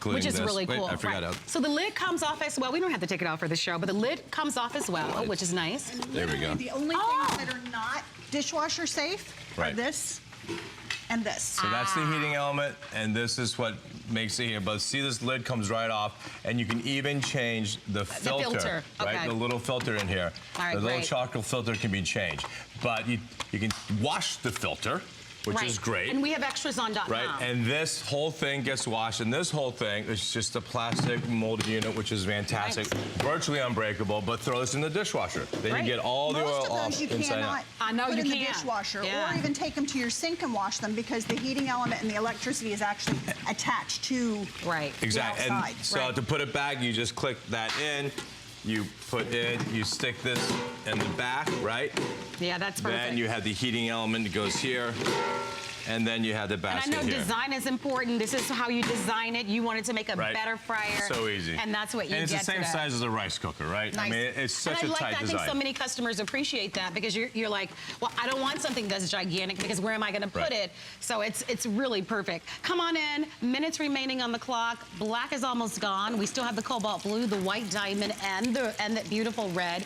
which is really cool. I forgot it. So the lid comes off as well. We don't have to take it off for the show, but the lid comes off as well, which is nice. There we go. The only things that are not dishwasher safe are this and this. So that's the heating element, and this is what makes it here. But see, this lid comes right off, and you can even change the filter. Right? The little filter in here. The little charcoal filter can be changed. But you can wash the filter, which is great. And we have extras on .com. Right, and this whole thing gets washed, and this whole thing is just a plastic molded unit, which is fantastic, virtually unbreakable, but throw this in the dishwasher. Then you get all the oil off you inside out. cannot put in the dishwasher or even take them to your sink and wash them because the heating element and the electricity is actually attached to Exactly, the outside. and so to put it back, you just click that in. You put in, you stick this in the back, right? Yeah, that's perfect. Then you have the heating element that goes here. And then you have the basket And I know here. design is important. This is how you design it. You want it to make a better fryer. So easy. And that's what you get And it's the same today. size as a rice cooker, right? Nice. I mean, it's such and a I like tight that. design. I think so many customers appreciate that because you're like, well, I don't want something that's gigantic because where am I going to put it? So it's really perfect. Come on in. Minutes remaining on the clock. Black is almost gone. We still have the cobalt blue, the white diamond, and the beautiful red.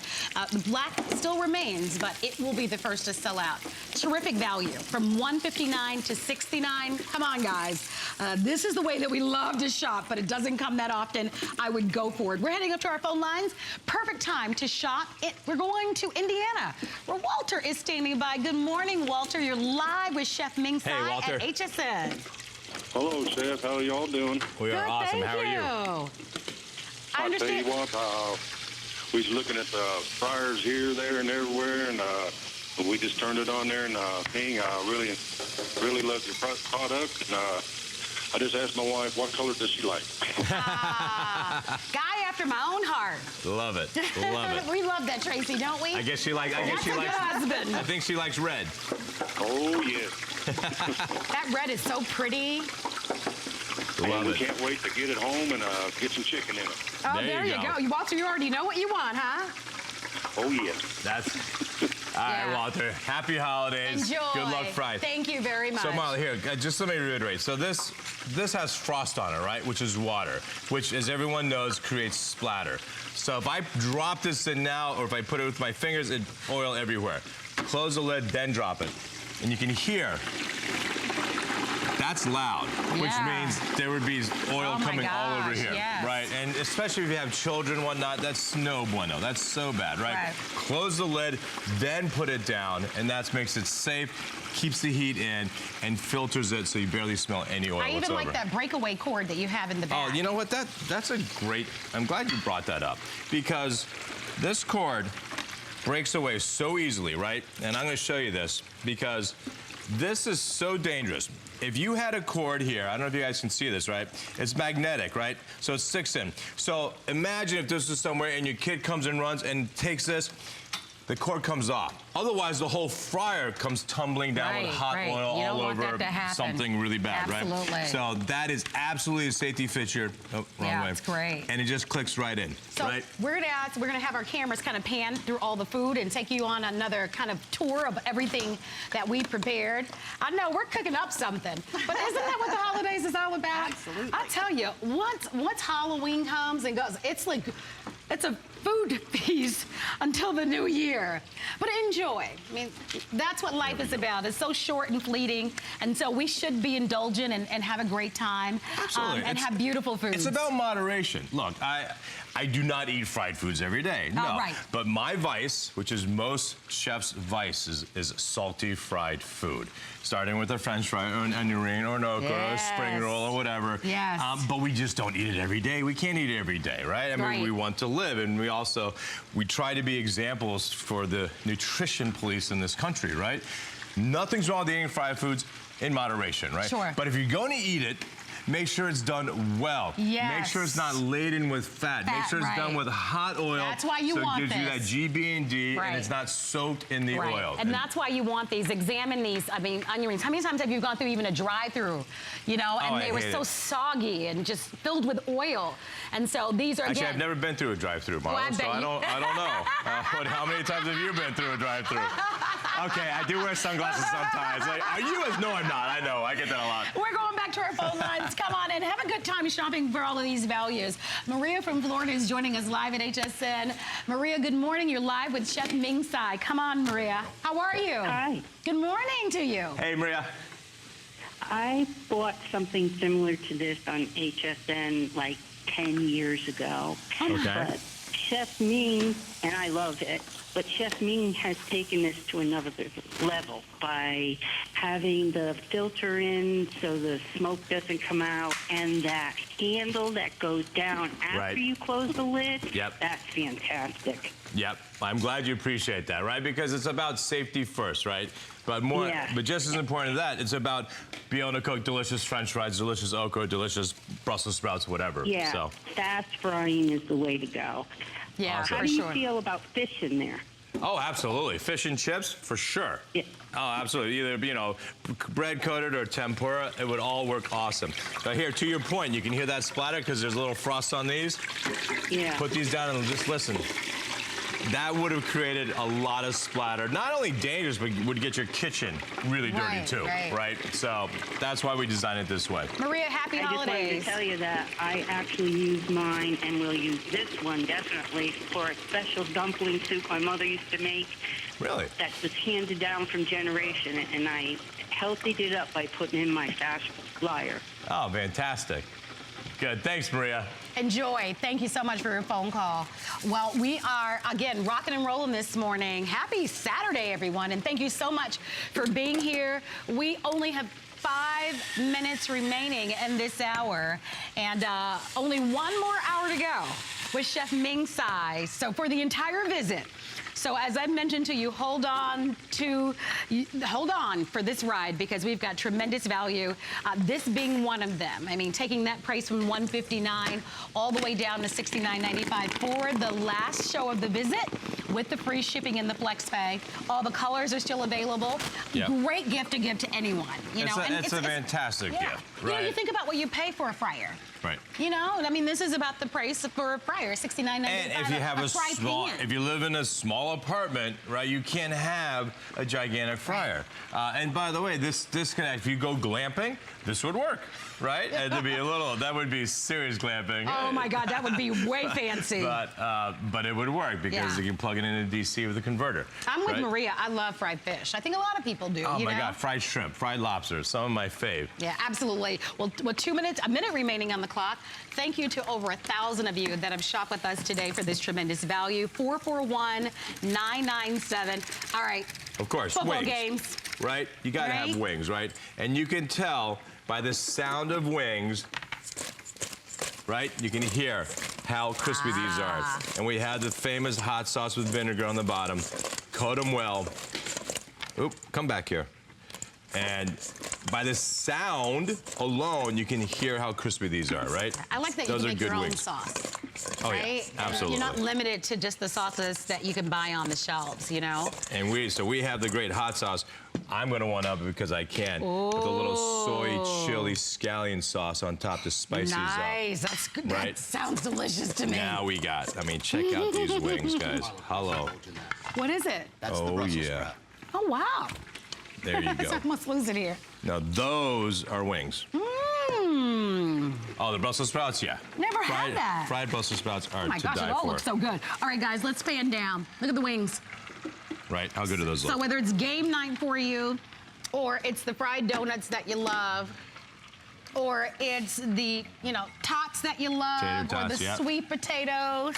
The black still remains, but it will be the first to sell out. Terrific value from $159 to $69. Come on, guys. This is the way that we love to shop, but it doesn't come that often. I would go for it. We're heading up to our phone lines. Perfect time to shop. We're going to Indiana, where Walter is standing by. Good morning, Walter. You're live with Chef Ming Tsai at HSN. Hello, Chef. How are y'all doing? We are awesome. How are you? I understand. Tell you what, we was looking at the fryers here, there, and everywhere, and we just turned it on there, and King, really love your product. And I just asked my wife, what color does she like? Guy after my own heart. Love it. Love it. We love that, Tracy, don't we? I guess she likes. That's a good husband. I think she likes red. Oh yes. That red is so pretty. And we can't wait to get it home and get some chicken in it. Oh, there you go. Walter, you already know what you want, huh? Oh yes. That's. All right, Walter. Happy holidays. Enjoy. Good luck Friday. Thank you very much. So, Molly, here, just let me reiterate. So this has frost on it, right? Which is water, which, as everyone knows, creates splatter. So if I drop this in now, or if I put it with my fingers, it's oil everywhere. Close the lid, then drop it. And you can hear. That's loud, which means there would be oil coming all over here, right? And especially if you have children and whatnot, that's no bueno. That's so bad, right? Close the lid, then put it down, and that makes it safe, keeps the heat in, and filters it so you barely smell any oil whatsoever. I even like that breakaway cord that you have in the back. Oh, you know what? That's a great, I'm glad you brought that up, because this cord breaks away so easily, right? And I'm gonna show you this, because this is so dangerous. If you had a cord here, I don't know if you guys can see this, right? It's magnetic, right? So it sticks in. So imagine if this is somewhere and your kid comes and runs and takes this, the cord comes off. Otherwise, the whole fryer comes tumbling down with hot oil all over something really bad, right? So that is absolutely a safety feature. Oh, wrong way. It's great. And it just clicks right in, So we're gonna have our cameras kind of pan through all the food and take you on another kind of tour of everything that we prepared. I know we're cooking up something, but isn't that what the holidays is all about? Absolutely. I tell you, once Halloween comes and goes, it's like, it's a food feast until the new year. But enjoy. I mean, that's what life is about. It's so short and fleeting, and so we should be indulgent and have a great time. Absolutely. And have beautiful food. It's about moderation. Look, I do not eat fried foods every day. No. But my vice, which is most chefs' vice, is salty fried food. Starting with a French fry or an onion ring or an okra or a spring roll or whatever. But we just don't eat it every day. We can't eat it every day, right? I mean, we want to live, and we try to be examples for the nutrition police in this country, right? Nothing's wrong with eating fried foods in moderation, right? Sure. But if you're going to eat it, make sure it's done well. Make sure it's not laden with fat. Make sure it's done with hot oil. That's why you want this. So it gives you that GB and it's not soaked in the oil. And that's why you want these. Examine these. I mean, onion rings. How many times have you gone through even a drive-through, you know, and they were so soggy and just filled with oil. And so these are, Actually, I've never been through a drive-through, Marla, so I don't know. How many times have you been through a drive-through? Okay, I do wear sunglasses sometimes. Like, are you? No, I'm not. I know. I get that a lot. We're going back to our phone lines. Come on in. Have a good time shopping for all of these values. Maria from Florida is joining us live at HSN. Maria, good morning. You're live with Chef Ming Tsai. Come on, Maria. How are you? Hi. Good morning to you. Hey, Maria. I bought something similar to this on HSN like 10 years ago. Okay. But Chef Ming, and I love it, but Chef Ming has taken this to another level by having the filter in so the smoke doesn't come out, and that handle that goes down after you close the lid. Yep. That's fantastic. Yep, I'm glad you appreciate that, right? Because it's about safety first, right? But more, but just as important as that, it's about being able to cook delicious French fries, delicious okra, delicious Brussels sprouts, whatever. Yeah, so. fast frying is the way to go. Yeah, Awesome. How do you feel about fish in there? Oh, absolutely. Fish and chips, for sure. Yeah. Oh, absolutely. Either, you know, bread coated or tempura, it would all work awesome. But here, to your point, you can hear that splatter because there's a little frost on these. Yeah. Put these down and just listen. That would have created a lot of splatter. Not only dangerous, but would get your kitchen really dirty too, right? So that's why we designed it this way. Maria, happy holidays. I just wanted to tell you that I actually use mine and will use this one definitely for a special dumpling soup my mother used to make. Really? That was handed down from generation, and I healthied it up by putting in my fast fryer. Oh, fantastic. Good. Thanks, Maria. Enjoy. Thank you so much for your phone call. Well, we are, again, rocking and rolling this morning. Happy Saturday, everyone, and thank you so much for being here. We only have 5 minutes remaining in this hour, and only one more hour to go with Chef Ming Tsai. So for the entire visit, so as I mentioned to you, hold on for this ride because we've got tremendous value. This being one of them. I mean, taking that price from $159 all the way down to $69.95 for the last show of the visit with the free shipping and the flex pay. All the colors are still available. Yep. Great gift to give to anyone. You know, it's a fantastic gift, right? You know, you think about what you pay for a fryer. Right. You know, I mean, this is about the price for a fryer, $69.95. And if you have a small, if you live in a small apartment, right, you can't have a gigantic fryer. And by the way, this disconnect, if you go glamping, this would work, right? And to be a little, that would be serious glamping. Oh my God, that would be way fancy. But it would work because you can plug it into DC with a converter. I'm with Maria. I love fried fish. I think a lot of people do. Oh you my know? God, fried shrimp, fried lobster, some of my fave. Yeah, absolutely. Well, with 2 minutes, a minute remaining on the clock. Thank you to over 1,000 of you that have shopped with us today for this tremendous value. 441-997. All right. Of course, football wings, games. Right? You gotta have wings, right? And you can tell by the sound of wings, right? You can hear how crispy these are. And we have the famous hot sauce with vinegar on the bottom. Coat them well. Oop, come back here. And by the sound alone, you can hear how crispy these are, right? I like that Those you are can make good your own wings. sauce. Oh, right? yeah, absolutely. You're not limited to just the sauces that you can buy on the shelves, you know? And we have the great hot sauce. I'm gonna one up it because I can. With a little soy chili scallion sauce on top to spice these up. Nice, that's good. Right? That sounds delicious to me. Now we got, I mean, check out these wings, guys. Hello. What is it? Oh, yeah. Oh, wow. There you go. I must lose it here. Now, those are wings. Mmm. Oh, the Brussels sprouts, yeah. Never had that. Fried Brussels sprouts are Oh my to gosh, die it all for. looks so good. All right, guys, let's fan down. Look at the wings. Right, how good do those look? So whether it's game night for you, or it's the fried donuts that you love, or it's the, you know, tots that you love, or the sweet potatoes.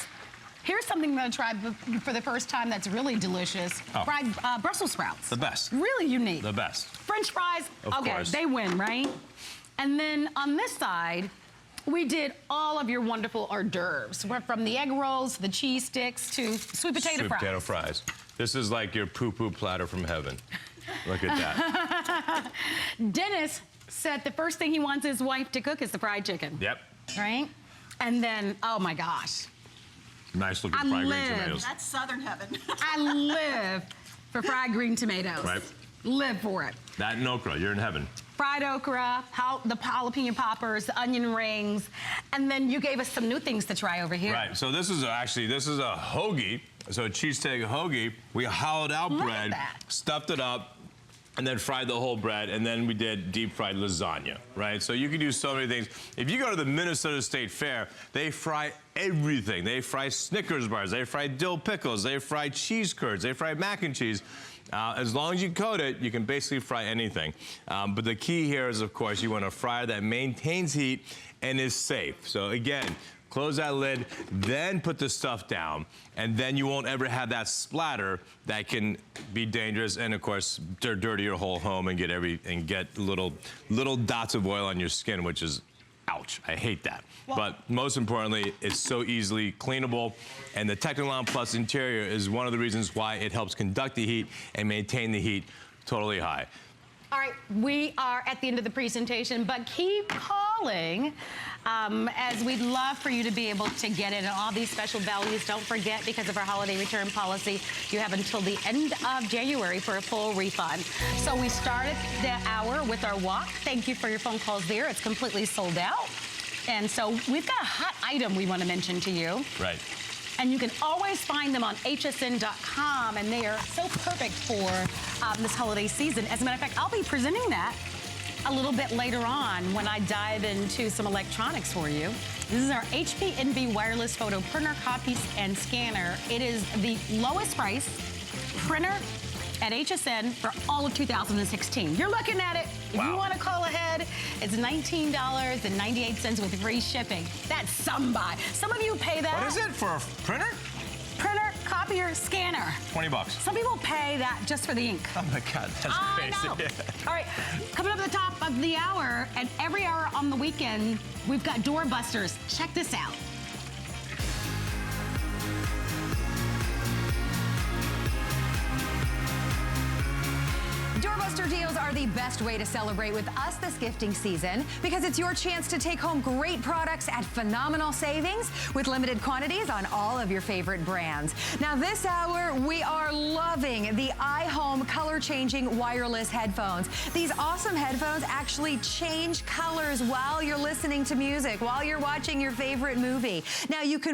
Here's something that I tried for the first time that's really delicious. Fried Brussels sprouts. The best. Really unique. The best. French fries, Of course. they win, right? And then on this side, we did all of your wonderful hors d'oeuvres. From the egg rolls, the cheese sticks, to sweet potato fries. Sweet potato fries. This is like your poo-poo platter from heaven. Look at that. Dennis said the first thing he wants his wife to cook is the fried chicken. Yep. Right? And then, oh my gosh. Nice looking fried green tomatoes. That's Southern heaven. I live for fried green tomatoes. Right. Live for it. That and okra, you're in heaven. Fried okra, the jalapeno poppers, the onion rings, and then you gave us some new things to try over here. Right, so this is a hoagie, so a cheesesteak hoagie. We hollowed out bread, stuffed it up, and then fried the whole bread, and then we did deep fried lasagna, right? So you can do so many things. If you go to the Minnesota State Fair, they fry everything. They fry Snickers bars, they fry dill pickles, they fry cheese curds, they fry mac and cheese. As long as you coat it, you can basically fry anything. But the key here is, of course, you want a fryer that maintains heat and is safe. So again, Close that lid, then put the stuff down, and then you won't ever have that splatter that can be dangerous and, of course, dirty your whole home and get little dots of oil on your skin, which is ouch. I hate that. Well, but most importantly, it's so easily cleanable, and the Technilon Plus interior is one of the reasons why it helps conduct the heat and maintain the heat totally high. All right, we are at the end of the presentation, but keep calling as we'd love for you to be able to get it. And all these special values, don't forget, because of our holiday return policy, you have until the end of January for a full refund. So we started the hour with our walk. Thank you for your phone calls there. It's completely sold out. And so we've got a hot item we want to mention to you. Right. And you can always find them on hsn.com, and they are so perfect for this holiday season. As a matter of fact, I'll be presenting that a little bit later on when I dive into some electronics for you. This is our HP Envy wireless photo printer, copy, and scanner. It is the lowest price printer at HSN for all of 2016. You're looking at it. If you want to call ahead, it's $19.98 with free shipping. That's some buy. Some of you pay that. What is it for a printer? Printer, copier, scanner. 20 bucks. Some people pay that just for the ink. Oh my God, that's crazy. All right, coming up at the top of the hour, and every hour on the weekend, we've got doorbusters. Check this out. Doorbuster deals are the best way to celebrate with us this gifting season because it's your chance to take home great products at phenomenal savings with limited quantities on all of your favorite brands. Now this hour, we are loving the iHome color-changing wireless headphones. These awesome headphones actually change colors while you're listening to music, while you're watching your favorite movie. Now you can